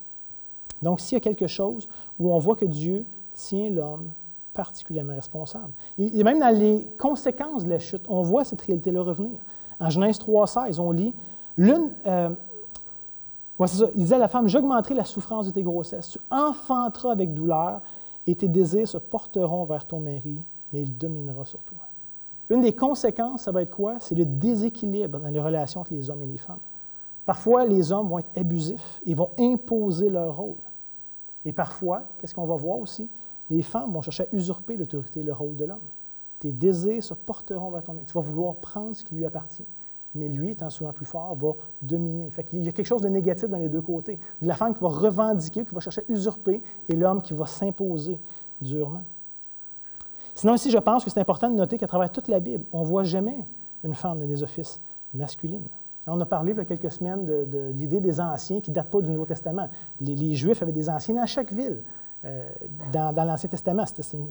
Donc, s'il y a quelque chose où on voit que Dieu tient l'homme particulièrement responsable. Et même dans les conséquences de la chute, on voit cette réalité-là revenir. En Genèse 3,16, on lit c'est ça. Il disait à la femme, « J'augmenterai la souffrance de tes grossesses. Tu enfanteras avec douleur et tes désirs se porteront vers ton mari, mais il dominera sur toi. » Une des conséquences, ça va être quoi? C'est le déséquilibre dans les relations entre les hommes et les femmes. Parfois, les hommes vont être abusifs et vont imposer leur rôle. Et parfois, qu'est-ce qu'on va voir aussi? Les femmes vont chercher à usurper l'autorité et le rôle de l'homme. Tes désirs se porteront vers ton mari. Tu vas vouloir prendre ce qui lui appartient. Mais lui, étant souvent plus fort, va dominer. Fait qu'il y a quelque chose de négatif dans les deux côtés. De la femme qui va revendiquer, qui va chercher à usurper, et l'homme qui va s'imposer durement. Sinon, ici, je pense que c'est important de noter qu'à travers toute la Bible, on ne voit jamais une femme dans des offices masculines. On a parlé il y a quelques semaines de l'idée des anciens qui ne datent pas du Nouveau Testament. Les Juifs avaient des anciens dans chaque ville. Dans l'Ancien Testament,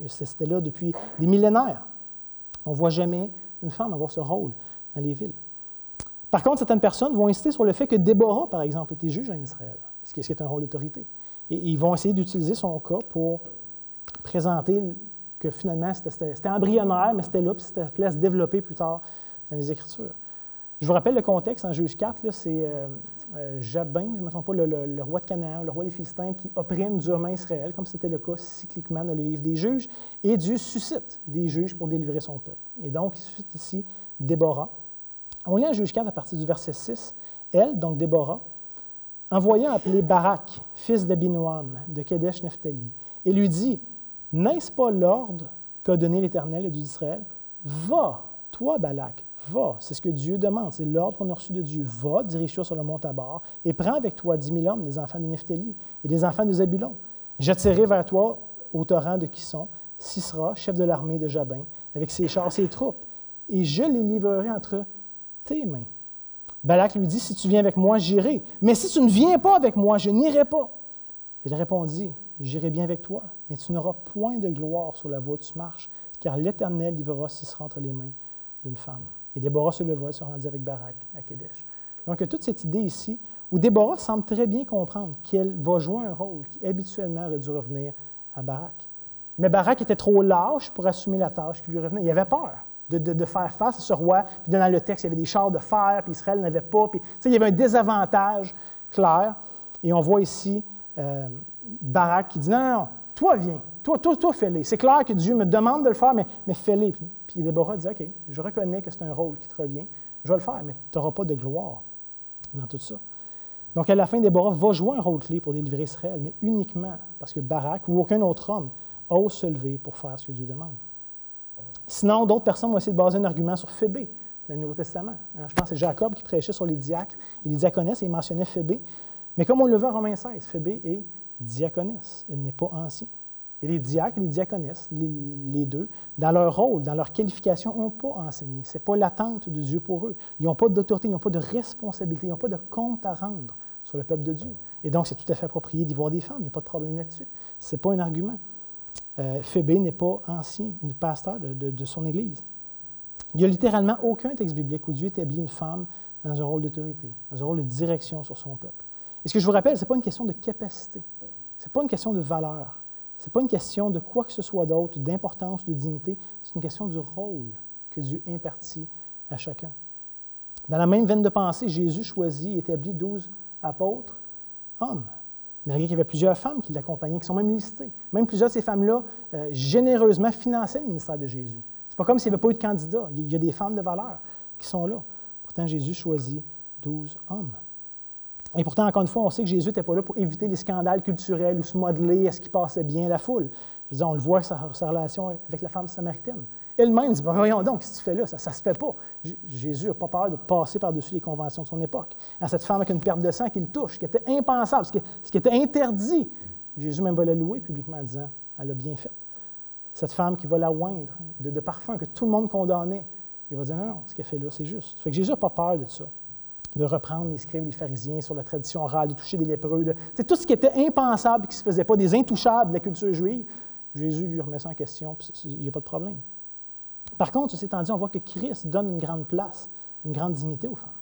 c'était là depuis des millénaires. On ne voit jamais une femme avoir ce rôle dans les villes. Par contre, certaines personnes vont insister sur le fait que Déborah, par exemple, était juge en Israël, ce qui est un rôle d'autorité. Et ils vont essayer d'utiliser son cas pour présenter que finalement, c'était embryonnaire, mais c'était là, puis c'était appelé à se développer plus tard dans les Écritures. Je vous rappelle le contexte, en Juge 4, là, c'est Jabin, je ne me trompe pas, le roi de Canaan, le roi des Philistins, qui opprime durement Israël, comme c'était le cas cycliquement dans le livre des Juges, et Dieu suscite des juges pour délivrer son peuple. Et donc, il suscite ici Déborah. On lit en Juge 4 à partir du verset 6. Elle, donc Déborah, envoya appeler Barak, fils d'Abinoam, de Kedesh-Nephtali, et lui dit, « N'est-ce pas l'ordre qu'a donné l'Éternel, le Dieu d'Israël? Va, toi, Balak, va. » C'est ce que Dieu demande, c'est l'ordre qu'on a reçu de Dieu. « Va, dirige-toi sur le mont Tabor, et prends avec toi 10 000 hommes, des enfants de Nephtali et des enfants de Zabulon. J'attirerai vers toi au torrent de Kisson, Sisera, chef de l'armée de Jabin, avec ses chars, ses troupes, et je les livrerai entre tes mains. » Balak lui dit, « Si tu viens avec moi, j'irai. Mais si tu ne viens pas avec moi, je n'irai pas. » Il répondit, « J'irai bien avec toi, mais tu n'auras point de gloire sur la voie où tu marches, car l'Éternel livrera Sisera entre les mains d'une femme. » Et Déborah se leva et se rendit avec Barak à Kédesh. Donc, il y a toute cette idée ici où Déborah semble très bien comprendre qu'elle va jouer un rôle qui habituellement aurait dû revenir à Barak. Mais Barak était trop lâche pour assumer la tâche qui lui revenait. Il avait peur de faire face à ce roi. Puis dans le texte, il y avait des chars de fer, puis Israël n'avait pas. Puis, il y avait un désavantage clair. Et on voit ici Barak qui dit, non, toi Toi, fais-les. C'est clair que Dieu me demande de le faire, mais fais-les. Puis Déborah dit, OK, je reconnais que c'est un rôle qui te revient. Je vais le faire, mais tu n'auras pas de gloire dans tout ça. Donc, à la fin, Déborah va jouer un rôle clé pour délivrer Israël, mais uniquement parce que Barak ou aucun autre homme ose se lever pour faire ce que Dieu demande. Sinon, d'autres personnes vont essayer de baser un argument sur Phébé, dans le Nouveau Testament. Je pense que c'est Jacob qui prêchait sur les diacres et les diaconesses et il mentionnait Phébé. Mais comme on le voit en Romains 16, Phébé est diaconesse, elle n'est pas ancien. Et les diacres et les diaconesses, les deux, dans leur rôle, dans leur qualification, n'ont pas enseigné. Ce n'est pas l'attente de Dieu pour eux. Ils n'ont pas d'autorité, ils n'ont pas de responsabilité, ils n'ont pas de compte à rendre sur le peuple de Dieu. Et donc, c'est tout à fait approprié d'y voir des femmes, il n'y a pas de problème là-dessus. Ce n'est pas un argument. Phébé n'est pas ancien ou pasteur de son Église. Il n'y a littéralement aucun texte biblique où Dieu établit une femme dans un rôle d'autorité, dans un rôle de direction sur son peuple. Et ce que je vous rappelle, ce n'est pas une question de capacité, ce n'est pas une question de valeur, ce n'est pas une question de quoi que ce soit d'autre, d'importance, de dignité, c'est une question du rôle que Dieu impartit à chacun. Dans la même veine de pensée, Jésus choisit et établit 12 apôtres, hommes, malgré qu'il y avait plusieurs femmes qui l'accompagnaient, qui sont même listées. Même plusieurs de ces femmes-là généreusement finançaient le ministère de Jésus. Ce n'est pas comme s'il n'y avait pas eu de candidats. Il y a des femmes de valeur qui sont là. Pourtant, Jésus choisit 12 hommes. Et pourtant, encore une fois, on sait que Jésus n'était pas là pour éviter les scandales culturels ou se modeler à ce qui passait bien à la foule. Je veux dire, on le voit sa relation avec la femme samaritaine. Elle-même dit, voyons donc, qu'est-ce que tu fais là? Ça ne se fait pas. Jésus n'a pas peur de passer par-dessus les conventions de son époque. Cette femme avec une perte de sang qui le touche, ce qui était impensable, ce qui était interdit. Jésus même va la louer publiquement en disant, elle a bien fait. Cette femme qui va la oindre de parfum que tout le monde condamnait, il va dire, non, ce qu'elle fait là, c'est juste. Fait que Jésus n'a pas peur de ça, de reprendre les scribes, les pharisiens sur la tradition orale, de toucher des lépreux, tout ce qui était impensable et qui ne se faisait pas, des intouchables de la culture juive. Jésus lui remet ça en question, puis il n'y a pas de problème. Par contre, ceci étant dit, on voit que Christ donne une grande place, une grande dignité aux femmes.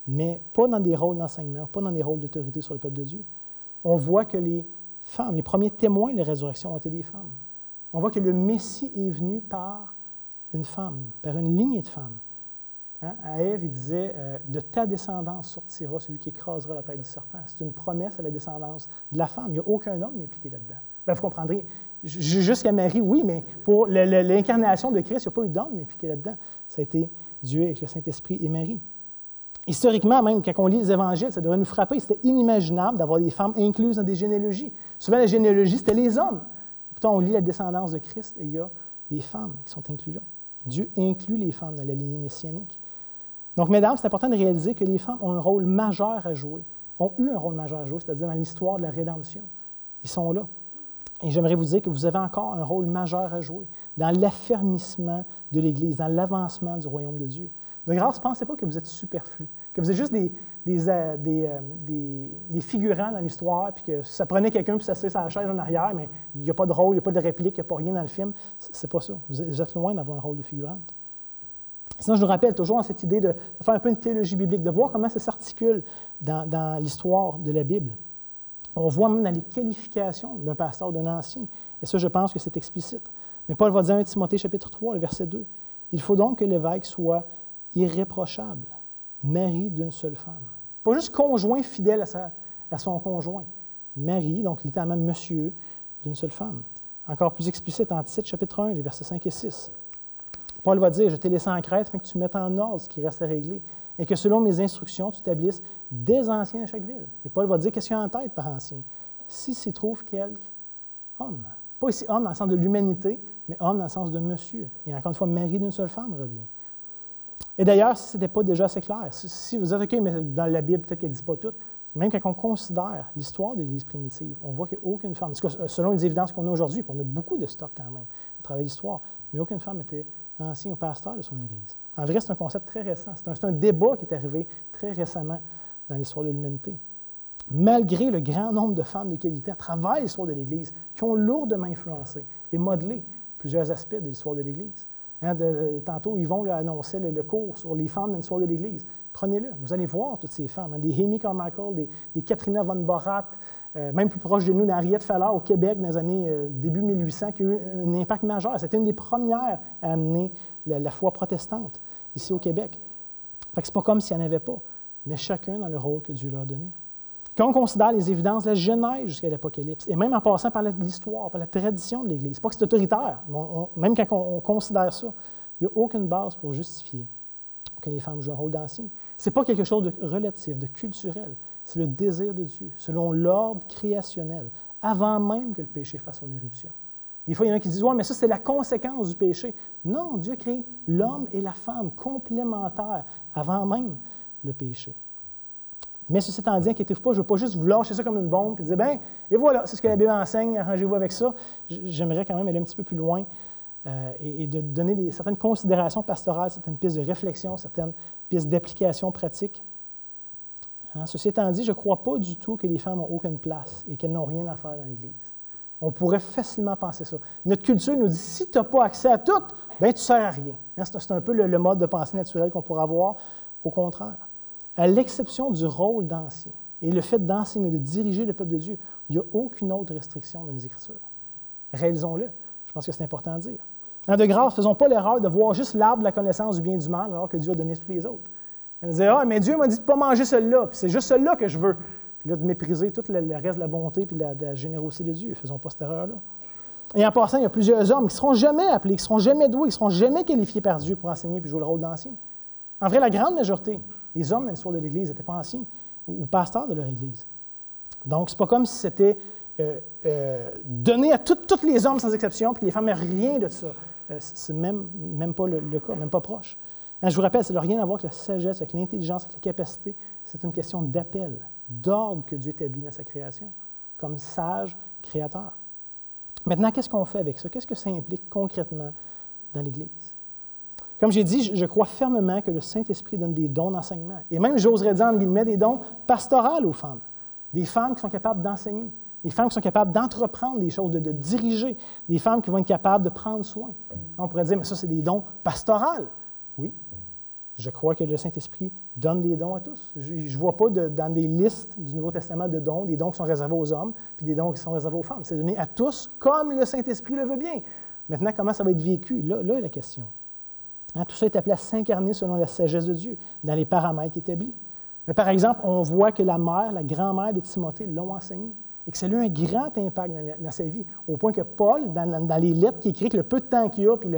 Mais pas dans des rôles d'enseignement, pas dans des rôles d'autorité sur le peuple de Dieu. On voit que les femmes, les premiers témoins de la résurrection ont été des femmes. On voit que le Messie est venu par une femme, par une lignée de femmes. À Ève, il disait de ta descendance sortira celui qui écrasera la tête du serpent. C'est une promesse à la descendance de la femme. Il n'y a aucun homme impliqué là-dedans. Bien, vous comprendrez, jusqu'à Marie, oui, mais pour l'incarnation de Christ, il n'y a pas eu d'homme impliqué là-dedans. Ça a été Dieu avec le Saint-Esprit et Marie. Historiquement, même, quand on lit les évangiles, ça devrait nous frapper. C'était inimaginable d'avoir des femmes incluses dans des généalogies. Souvent, la généalogie, c'était les hommes. Pourtant, on lit la descendance de Christ et il y a des femmes qui sont incluses là. Dieu inclut les femmes dans la lignée messianique. Donc, mesdames, c'est important de réaliser que les femmes ont un rôle majeur à jouer, ont eu un rôle majeur à jouer, c'est-à-dire dans l'histoire de la rédemption. Ils sont là. Et j'aimerais vous dire que vous avez encore un rôle majeur à jouer dans l'affermissement de l'Église, dans l'avancement du royaume de Dieu. De grâce, ne pensez pas que vous êtes superflus, que vous êtes juste des figurants dans l'histoire, puis que ça prenait quelqu'un pour s'asseoir sur la chaise en arrière, mais il n'y a pas de rôle, il n'y a pas de réplique, il n'y a pas rien dans le film. C'est pas ça. Vous êtes loin d'avoir un rôle de figurante. Sinon, je nous rappelle toujours dans cette idée de faire un peu une théologie biblique, de voir comment ça s'articule dans l'histoire de la Bible. On voit même dans les qualifications d'un pasteur, d'un ancien. Et ça, je pense que c'est explicite. Mais Paul va dire en 1 Timothée chapitre 3, le verset 2, « Il faut donc que l'évêque soit irréprochable, mari d'une seule femme. » Pas juste conjoint fidèle à son conjoint. Mari, donc littéralement monsieur, d'une seule femme. Encore plus explicite en Tite chapitre 1, les versets 5 et 6. Paul va dire, « Je t'ai laissé en Crète afin que tu mettes en ordre ce qui reste à régler, et que selon mes instructions, tu établisses des anciens à chaque ville. » Et Paul va dire, qu'est-ce qu'il y a en tête par ancien? Si s'y trouve quelque homme. Pas ici homme dans le sens de l'humanité, mais homme dans le sens de monsieur. Et encore une fois, mari d'une seule femme revient. Et d'ailleurs, si ce n'était pas déjà assez clair, si vous dites, OK, mais dans la Bible, peut-être qu'elle ne dit pas tout, même quand on considère l'histoire de l'Église primitive, on voit qu'aucune femme, selon les évidences qu'on a aujourd'hui, puis on a beaucoup de stock quand même à travers l'histoire, mais aucune femme était ancien ou pasteur de son Église. En vrai, c'est un concept très récent. C'est un débat qui est arrivé très récemment dans l'histoire de l'humanité. Malgré le grand nombre de femmes de qualité à travers l'histoire de l'Église qui ont lourdement influencé et modelé plusieurs aspects de l'histoire de l'Église. Tantôt, Yvon annonçait le cours sur les femmes dans l'histoire de l'Église. Prenez-le, vous allez voir toutes ces femmes, des Amy Carmichael, des Katrina von Borat, même plus proche de nous, Henriette Feller au Québec dans les années début 1800, qui a eu un impact majeur. C'était une des premières à amener la foi protestante ici au Québec. Fait que c'est pas comme s'il n'y en avait pas, mais chacun dans le rôle que Dieu leur a donné. Quand on considère les évidences de la Genèse jusqu'à l'Apocalypse, et même en passant par l'histoire, par la tradition de l'Église, pas que c'est autoritaire, mais même quand on considère ça, il n'y a aucune base pour justifier que les femmes jouent un rôle d'ancien. Ce n'est pas quelque chose de relatif, de culturel. C'est le désir de Dieu, selon l'ordre créationnel, avant même que le péché fasse son éruption. Des fois, il y en a qui disent « Ouais, mais ça, c'est la conséquence du péché. » Non, Dieu a créé l'homme et la femme complémentaires avant même le péché. Mais ceci étant dit, inquiétez-vous pas, je ne veux pas juste vous lâcher ça comme une bombe et dire « Bien, et voilà, c'est ce que la Bible enseigne, arrangez-vous avec ça. » J'aimerais quand même aller un petit peu plus loin et de donner certaines considérations pastorales, certaines pistes de réflexion, certaines pistes d'application pratique. Ceci étant dit, je ne crois pas du tout que les femmes n'ont aucune place et qu'elles n'ont rien à faire dans l'Église. On pourrait facilement penser ça. Notre culture nous dit, si tu n'as pas accès à tout, bien, tu ne sers à rien. C'est un peu le mode de pensée naturel qu'on pourrait avoir. Au contraire, à l'exception du rôle d'ancien et le fait d'enseigner, de diriger le peuple de Dieu, il n'y a aucune autre restriction dans les Écritures. Réalisons-le. Je pense que c'est important à dire. De grâce, ne faisons pas l'erreur de voir juste l'arbre de la connaissance du bien et du mal alors que Dieu a donné tous les autres. Elle disait, ah, mais Dieu m'a dit de ne pas manger celui-là, puis c'est juste celui-là que je veux. Puis là, de mépriser tout le reste de la bonté et de la générosité de Dieu. Faisons pas cette erreur-là. Et en passant, il y a plusieurs hommes qui ne seront jamais appelés, qui ne seront jamais doués, qui ne seront jamais qualifiés par Dieu pour enseigner et jouer le rôle d'ancien. En vrai, la grande majorité des hommes dans l'histoire de l'Église n'étaient pas anciens ou pasteurs de leur Église. Donc, ce n'est pas comme si c'était donné à tous les hommes sans exception, puis les femmes n'avaient rien de ça. C'est même pas le cas, même pas proche. Je vous rappelle, ça n'a rien à voir avec la sagesse, avec l'intelligence, avec la capacité. C'est une question d'appel, d'ordre que Dieu établit dans sa création, comme sage créateur. Maintenant, qu'est-ce qu'on fait avec ça? Qu'est-ce que ça implique concrètement dans l'Église? Comme j'ai dit, je crois fermement que le Saint-Esprit donne des dons d'enseignement. Et même, j'oserais dire, entre guillemets, des dons pastoraux aux femmes. Des femmes qui sont capables d'enseigner. Des femmes qui sont capables d'entreprendre des choses, de diriger. Des femmes qui vont être capables de prendre soin. On pourrait dire, mais ça, c'est des dons pastoraux. Oui. Je crois que le Saint-Esprit donne des dons à tous. Je ne vois pas dans des listes du Nouveau Testament de dons, des dons qui sont réservés aux hommes, puis des dons qui sont réservés aux femmes. C'est donné à tous comme le Saint-Esprit le veut bien. Maintenant, comment ça va être vécu? Là est la question. Tout ça est appelé à s'incarner selon la sagesse de Dieu, dans les paramètres établis. Mais par exemple, on voit que la mère, la grand-mère de Timothée l'ont enseigné et que ça a eu un grand impact dans sa vie, au point que Paul, dans les lettres qu'il écrit, que le peu de temps qu'il a, puis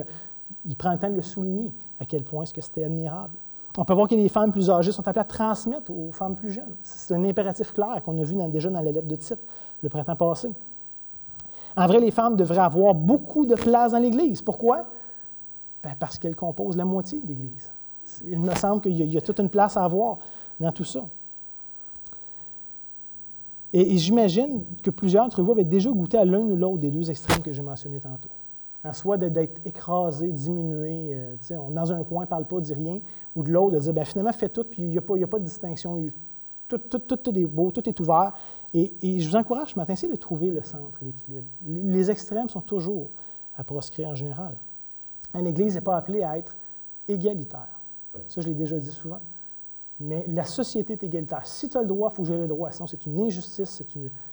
il prend le temps de le souligner, à quel point est-ce que c'était admirable. On peut voir que les femmes plus âgées sont appelées à transmettre aux femmes plus jeunes. C'est un impératif clair qu'on a vu déjà dans la lettre de Tite, le printemps passé. En vrai, les femmes devraient avoir beaucoup de place dans l'Église. Pourquoi? Bien, parce qu'elles composent la moitié de l'Église. Il me semble qu'il y a toute une place à avoir dans tout ça. Et j'imagine que plusieurs d'entre vous avaient déjà goûté à l'un ou l'autre des deux extrêmes que j'ai mentionnés tantôt. Soit d'être écrasé, diminué, dans un coin, ne parle pas, dit rien, ou de l'autre, de dire, bien, finalement, fais tout, puis il n'y a pas de distinction. Tout est beau, tout est ouvert. Et je vous encourage ce matin, essayez de trouver le centre et l'équilibre. Les extrêmes sont toujours à proscrire en général. L'Église n'est pas appelée à être égalitaire. Ça, je l'ai déjà dit souvent. Mais la société est égalitaire. Si tu as le droit, il faut que j'ai le droit. Sinon, c'est une injustice,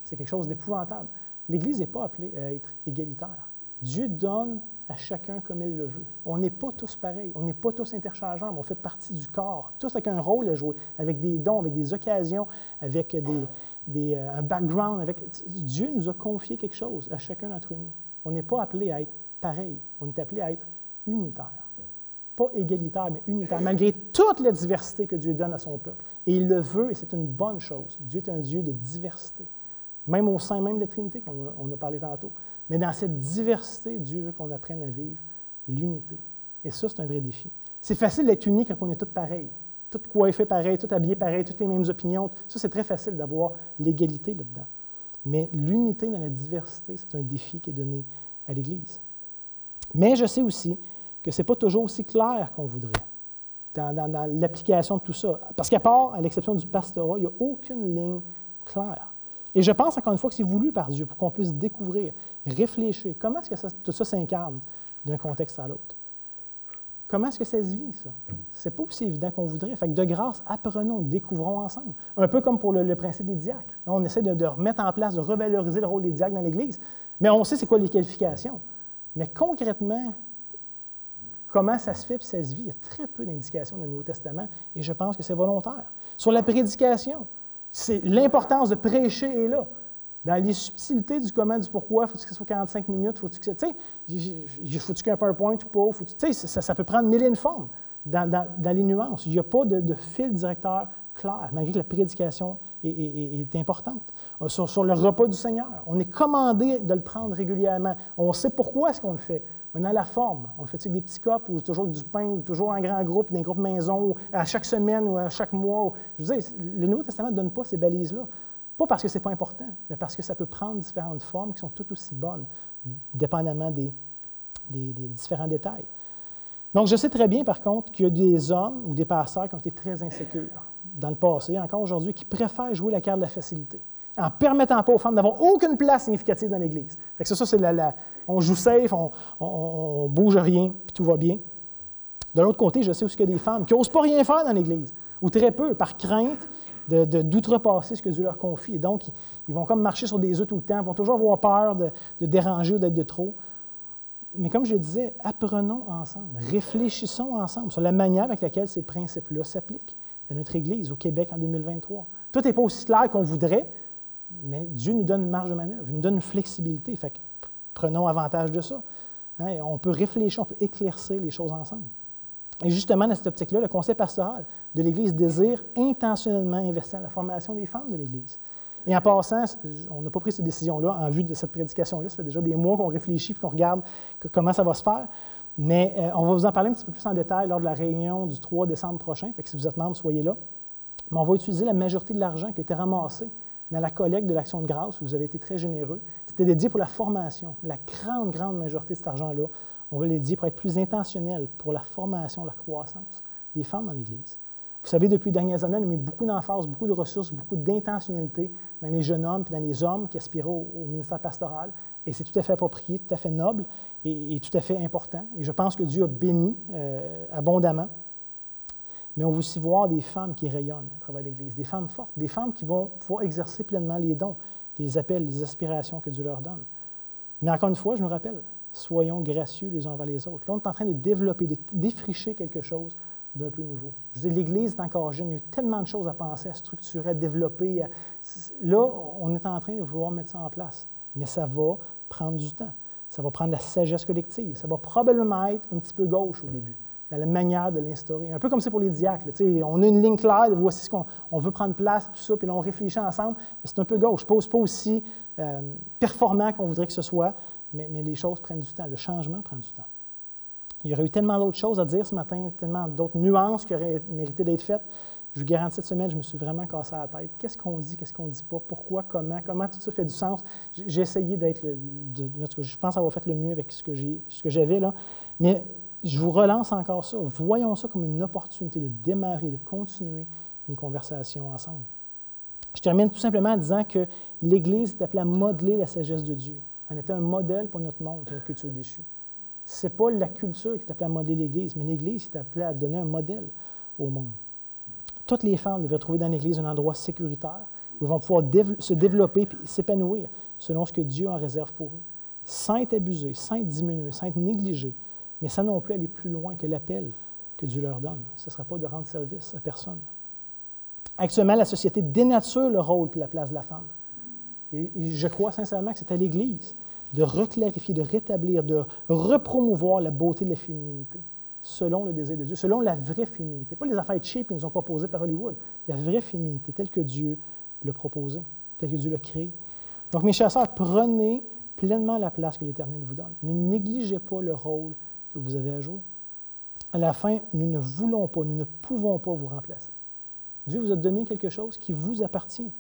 c'est quelque chose d'épouvantable. L'Église n'est pas appelée à être égalitaire. Dieu donne à chacun comme il le veut. On n'est pas tous pareils, on n'est pas tous interchangeables, on fait partie du corps, tous avec un rôle à jouer, avec des dons, avec des occasions, avec un background. Dieu nous a confié quelque chose à chacun d'entre nous. On n'est pas appelé à être pareil, on est appelé à être unitaire. Pas égalitaire, mais unitaire, malgré toute la diversité que Dieu donne à son peuple. Et il le veut, et c'est une bonne chose. Dieu est un Dieu de diversité, même au sein même de la Trinité, qu'on a parlé tantôt. Mais dans cette diversité, Dieu veut qu'on apprenne à vivre l'unité. Et ça, c'est un vrai défi. C'est facile d'être uni quand on est tous pareils, tous coiffés pareil, tous habillés pareil, toutes les mêmes opinions. Ça, c'est très facile d'avoir l'égalité là-dedans. Mais l'unité dans la diversité, c'est un défi qui est donné à l'Église. Mais je sais aussi que ce n'est pas toujours aussi clair qu'on voudrait dans l'application de tout ça. Parce qu'à part, à l'exception du pastorat, il n'y a aucune ligne claire. Et je pense, encore une fois, que c'est voulu par Dieu pour qu'on puisse découvrir, réfléchir. Comment est-ce que tout ça s'incarne d'un contexte à l'autre? Comment est-ce que ça se vit, ça? Ce n'est pas aussi évident qu'on voudrait. Fait que de grâce, apprenons, découvrons ensemble. Un peu comme pour le principe des diacres. On essaie de remettre en place, de revaloriser le rôle des diacres dans l'Église. Mais on sait c'est quoi les qualifications. Mais concrètement, comment ça se fait et ça se vit, il y a très peu d'indications dans le Nouveau Testament et je pense que c'est volontaire. Sur la prédication, L'importance de prêcher est là. Dans les subtilités du comment, du pourquoi, faut-il que ce soit 45 minutes, faut-il qu'il y ait un PowerPoint ou pas, ça peut prendre mille et une formes dans les nuances. Il n'y a pas de fil directeur clair, malgré que la prédication est importante. Sur le repas du Seigneur, on est commandé de le prendre régulièrement. On sait pourquoi est-ce qu'on le fait. On a la forme. On le fait avec des petits copes ou toujours du pain, ou toujours en grand groupe, des groupes maison, ou à chaque semaine ou à chaque mois. Je veux dire, le Nouveau Testament ne donne pas ces balises-là. Pas parce que ce n'est pas important, mais parce que ça peut prendre différentes formes qui sont toutes aussi bonnes, dépendamment des différents détails. Donc, je sais très bien, par contre, qu'il y a des hommes ou des pasteurs qui ont été très insécures dans le passé, encore aujourd'hui, qui préfèrent jouer la carte de la facilité, en ne permettant pas aux femmes d'avoir aucune place significative dans l'Église. Fait que ça, c'est on joue safe, on ne bouge rien, puis tout va bien. De l'autre côté, je sais aussi qu'il y a des femmes qui n'osent pas rien faire dans l'Église, ou très peu, par crainte d'outrepasser ce que Dieu leur confie. Et donc, ils vont comme marcher sur des œufs tout le temps, ils vont toujours avoir peur de déranger ou d'être de trop. Mais comme je le disais, apprenons ensemble, réfléchissons ensemble sur la manière avec laquelle ces principes-là s'appliquent dans notre Église au Québec en 2023. Tout n'est pas aussi clair qu'on voudrait, mais Dieu nous donne une marge de manœuvre, il nous donne une flexibilité. Fait que prenons avantage de ça. Hein, on peut réfléchir, on peut éclaircir les choses ensemble. Et justement, dans cette optique-là, le conseil pastoral de l'Église désire intentionnellement investir dans la formation des femmes de l'Église. Et en passant, on n'a pas pris cette décision-là en vue de cette prédication-là. Ça fait déjà des mois qu'on réfléchit et qu'on regarde comment ça va se faire. Mais on va vous en parler un petit peu plus en détail lors de la réunion du 3 décembre prochain. Fait que si vous êtes membre, soyez là. Mais on va utiliser la majorité de l'argent qui a été ramassé dans la collecte de l'Action de grâce, où vous avez été très généreux. C'était dédié pour la formation. La grande, grande majorité de cet argent-là, on va le dédier pour être plus intentionnel pour la formation, la croissance des femmes dans l'Église. Vous savez, depuis les dernières années, on a mis beaucoup d'emphase, beaucoup de ressources, beaucoup d'intentionnalité dans les jeunes hommes et dans les hommes qui aspiraient au ministère pastoral. Et c'est tout à fait approprié, tout à fait noble et tout à fait important. Et je pense que Dieu a béni abondamment. Mais on veut aussi voir des femmes qui rayonnent à travers l'Église, des femmes fortes, des femmes qui vont pouvoir exercer pleinement les dons, les appels, les aspirations que Dieu leur donne. Mais encore une fois, je nous rappelle, soyons gracieux les uns envers les autres. Là, on est en train de développer, de défricher quelque chose d'un peu nouveau. Je veux dire, l'Église est encore jeune, il y a tellement de choses à penser, à structurer, à développer. Là, on est en train de vouloir mettre ça en place, mais ça va prendre du temps. Ça va prendre la sagesse collective. Ça va probablement être un petit peu gauche au début, dans la manière de l'instaurer. Un peu comme c'est pour les diacres. On a une ligne claire de voici ce qu'on veut prendre place, tout ça, puis là, on réfléchit ensemble, mais c'est un peu gauche. C'est pas aussi performant qu'on voudrait que ce soit, mais les choses prennent du temps. Le changement prend du temps. Il y aurait eu tellement d'autres choses à dire ce matin, tellement d'autres nuances qui auraient mérité d'être faites. Je vous garantis, cette semaine, je me suis vraiment cassé la tête. Qu'est-ce qu'on dit, qu'est-ce qu'on ne dit pas, pourquoi, comment tout ça fait du sens. J'ai essayé d'être, je pense avoir fait le mieux avec ce que j'avais là, mais je vous relance encore ça. Voyons ça comme une opportunité de démarrer, de continuer une conversation ensemble. Je termine tout simplement en disant que l'Église est appelée à modeler la sagesse de Dieu. On était un modèle pour notre monde, pour notre culture déchue. Ce n'est pas la culture qui est appelée à modeler l'Église, mais l'Église est appelée à donner un modèle au monde. Toutes les femmes devraient trouver dans l'Église un endroit sécuritaire où elles vont pouvoir se développer et s'épanouir selon ce que Dieu en réserve pour eux, sans être abusées, sans être diminuées, sans être négligées, mais sans non plus aller plus loin que l'appel que Dieu leur donne. Ce ne sera pas de rendre service à personne. Actuellement, la société dénature le rôle et la place de la femme. Et je crois sincèrement que c'est à l'Église de reclarifier, de rétablir, de repromouvoir la beauté de la féminité, selon le désir de Dieu, selon la vraie féminité. Pas les affaires cheap qui nous ont proposées par Hollywood, la vraie féminité, telle que Dieu l'a proposée, telle que Dieu l'a créée. Donc, mes chers sœurs, prenez pleinement la place que l'Éternel vous donne. Ne négligez pas le rôle que vous avez à jouer. À la fin, nous ne voulons pas, nous ne pouvons pas vous remplacer. Dieu vous a donné quelque chose qui vous appartient.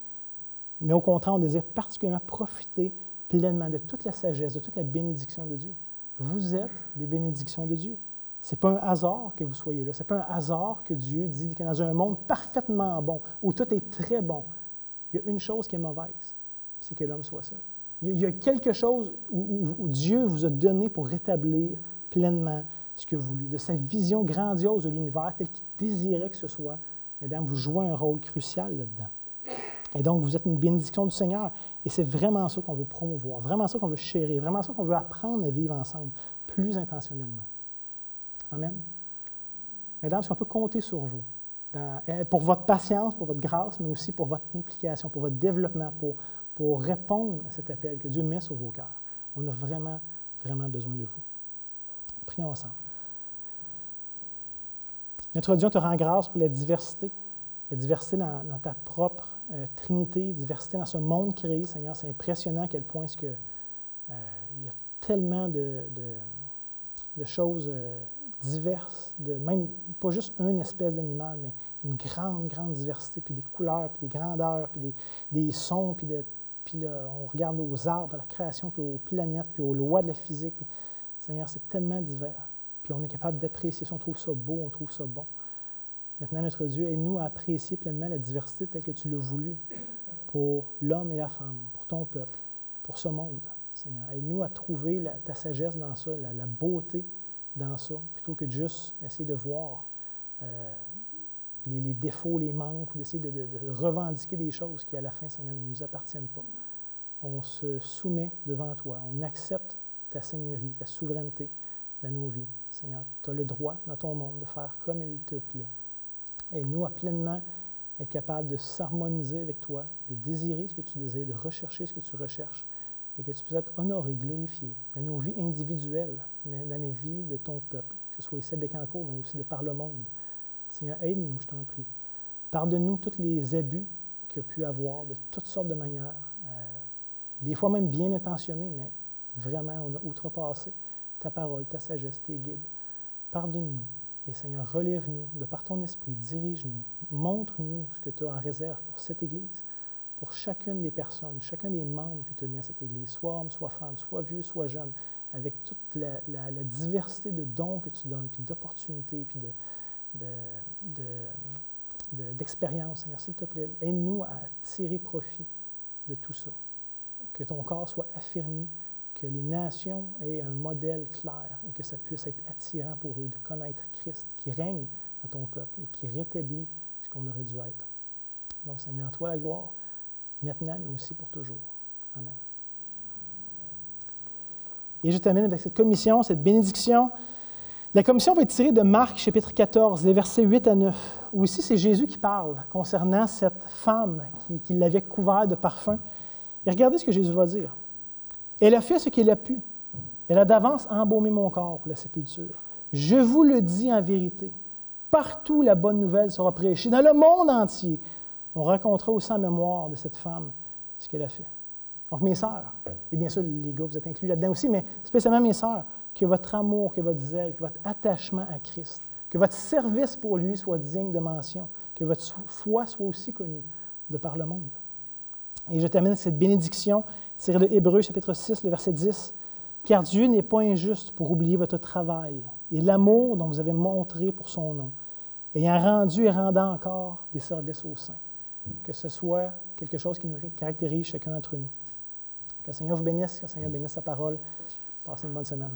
Mais au contraire, on désire particulièrement profiter pleinement de toute la sagesse, de toute la bénédiction de Dieu. Vous êtes des bénédictions de Dieu. Ce n'est pas un hasard que vous soyez là. Ce n'est pas un hasard que Dieu dit que dans un monde parfaitement bon, où tout est très bon, il y a une chose qui est mauvaise, c'est que l'homme soit seul. Il y a quelque chose où Dieu vous a donné pour rétablir pleinement ce qu'il a voulu. De sa vision grandiose de l'univers, tel qu'il désirait que ce soit, mesdames, vous jouez un rôle crucial là-dedans. Et donc, vous êtes une bénédiction du Seigneur. Et c'est vraiment ça qu'on veut promouvoir, vraiment ça qu'on veut chérir, vraiment ça qu'on veut apprendre à vivre ensemble, plus intentionnellement. Amen. Mesdames, est-ce qu'on peut compter sur vous pour votre patience, pour votre grâce, mais aussi pour votre implication, pour votre développement, pour répondre à cet appel que Dieu met sur vos cœurs. On a vraiment, vraiment besoin de vous. Prions ensemble. Notre Dieu, on te rend grâce pour la diversité dans ta propre Trinité, diversité dans ce monde créé, Seigneur. C'est impressionnant à quel point il y a tellement de choses diverses, même pas juste une espèce d'animal, mais une grande, grande diversité, puis des couleurs, puis des grandeurs, puis des sons, puis là, on regarde aux arbres, à la création, puis aux planètes, puis aux lois de la physique. Puis, Seigneur, c'est tellement divers. Puis on est capable d'apprécier ça, on trouve ça beau, on trouve ça bon. Maintenant, notre Dieu, aide-nous à apprécier pleinement la diversité telle que tu l'as voulu pour l'homme et la femme, pour ton peuple, pour ce monde, Seigneur. Aide-nous à trouver ta sagesse dans ça, la beauté dans ça, plutôt que de juste essayer de voir les défauts, les manques, ou d'essayer de revendiquer des choses qui, à la fin, Seigneur, ne nous appartiennent pas. On se soumet devant toi, on accepte ta seigneurie, ta souveraineté dans nos vies. Seigneur, tu as le droit dans ton monde de faire comme il te plaît. Aide-nous à pleinement être capable de s'harmoniser avec toi, de désirer ce que tu désires, de rechercher ce que tu recherches, et que tu puisses être honoré, glorifié dans nos vies individuelles, mais dans les vies de ton peuple, que ce soit ici à Bécancour, mais aussi de par le monde. Seigneur, aide-nous, je t'en prie. Pardonne-nous tous les abus qu'il y a pu avoir de toutes sortes de manières, des fois même bien intentionnés, mais vraiment, on a outrepassé ta parole, ta sagesse, tes guides. Pardonne-nous. Et Seigneur, relève-nous de par ton esprit, dirige-nous, montre-nous ce que tu as en réserve pour cette Église, pour chacune des personnes, chacun des membres que tu as mis à cette Église, soit homme, soit femme, soit vieux, soit jeune, avec toute la diversité de dons que tu donnes, puis d'opportunités, puis d'expériences. Seigneur, s'il te plaît, aide-nous à tirer profit de tout ça, que ton corps soit affermi, que les nations aient un modèle clair et que ça puisse être attirant pour eux de connaître Christ qui règne dans ton peuple et qui rétablit ce qu'on aurait dû être. Donc, Seigneur, à toi la gloire, maintenant, mais aussi pour toujours. Amen. Et je termine avec cette commission, cette bénédiction. La commission va être tirée de Marc, chapitre 14, les versets 8 à 9, où ici, c'est Jésus qui parle concernant cette femme qui l'avait couvert de parfum. Et regardez ce que Jésus va dire. Elle a fait ce qu'elle a pu. Elle a d'avance embaumé mon corps pour la sépulture. Je vous le dis en vérité, partout la bonne nouvelle sera prêchée, dans le monde entier. On racontera aussi en mémoire de cette femme ce qu'elle a fait. Donc, mes sœurs, et bien sûr, les gars, vous êtes inclus là-dedans aussi, mais spécialement mes sœurs, que votre amour, que votre zèle, que votre attachement à Christ, que votre service pour lui soit digne de mention, que votre foi soit aussi connue de par le monde. Et je termine cette bénédiction tirée de Hébreux, chapitre 6, le verset 10. « Car Dieu n'est pas injuste pour oublier votre travail et l'amour dont vous avez montré pour son nom, ayant rendu et rendant encore des services aux saints. » Que ce soit quelque chose qui nous caractérise chacun d'entre nous. Que le Seigneur vous bénisse, que le Seigneur bénisse sa parole. Passez une bonne semaine.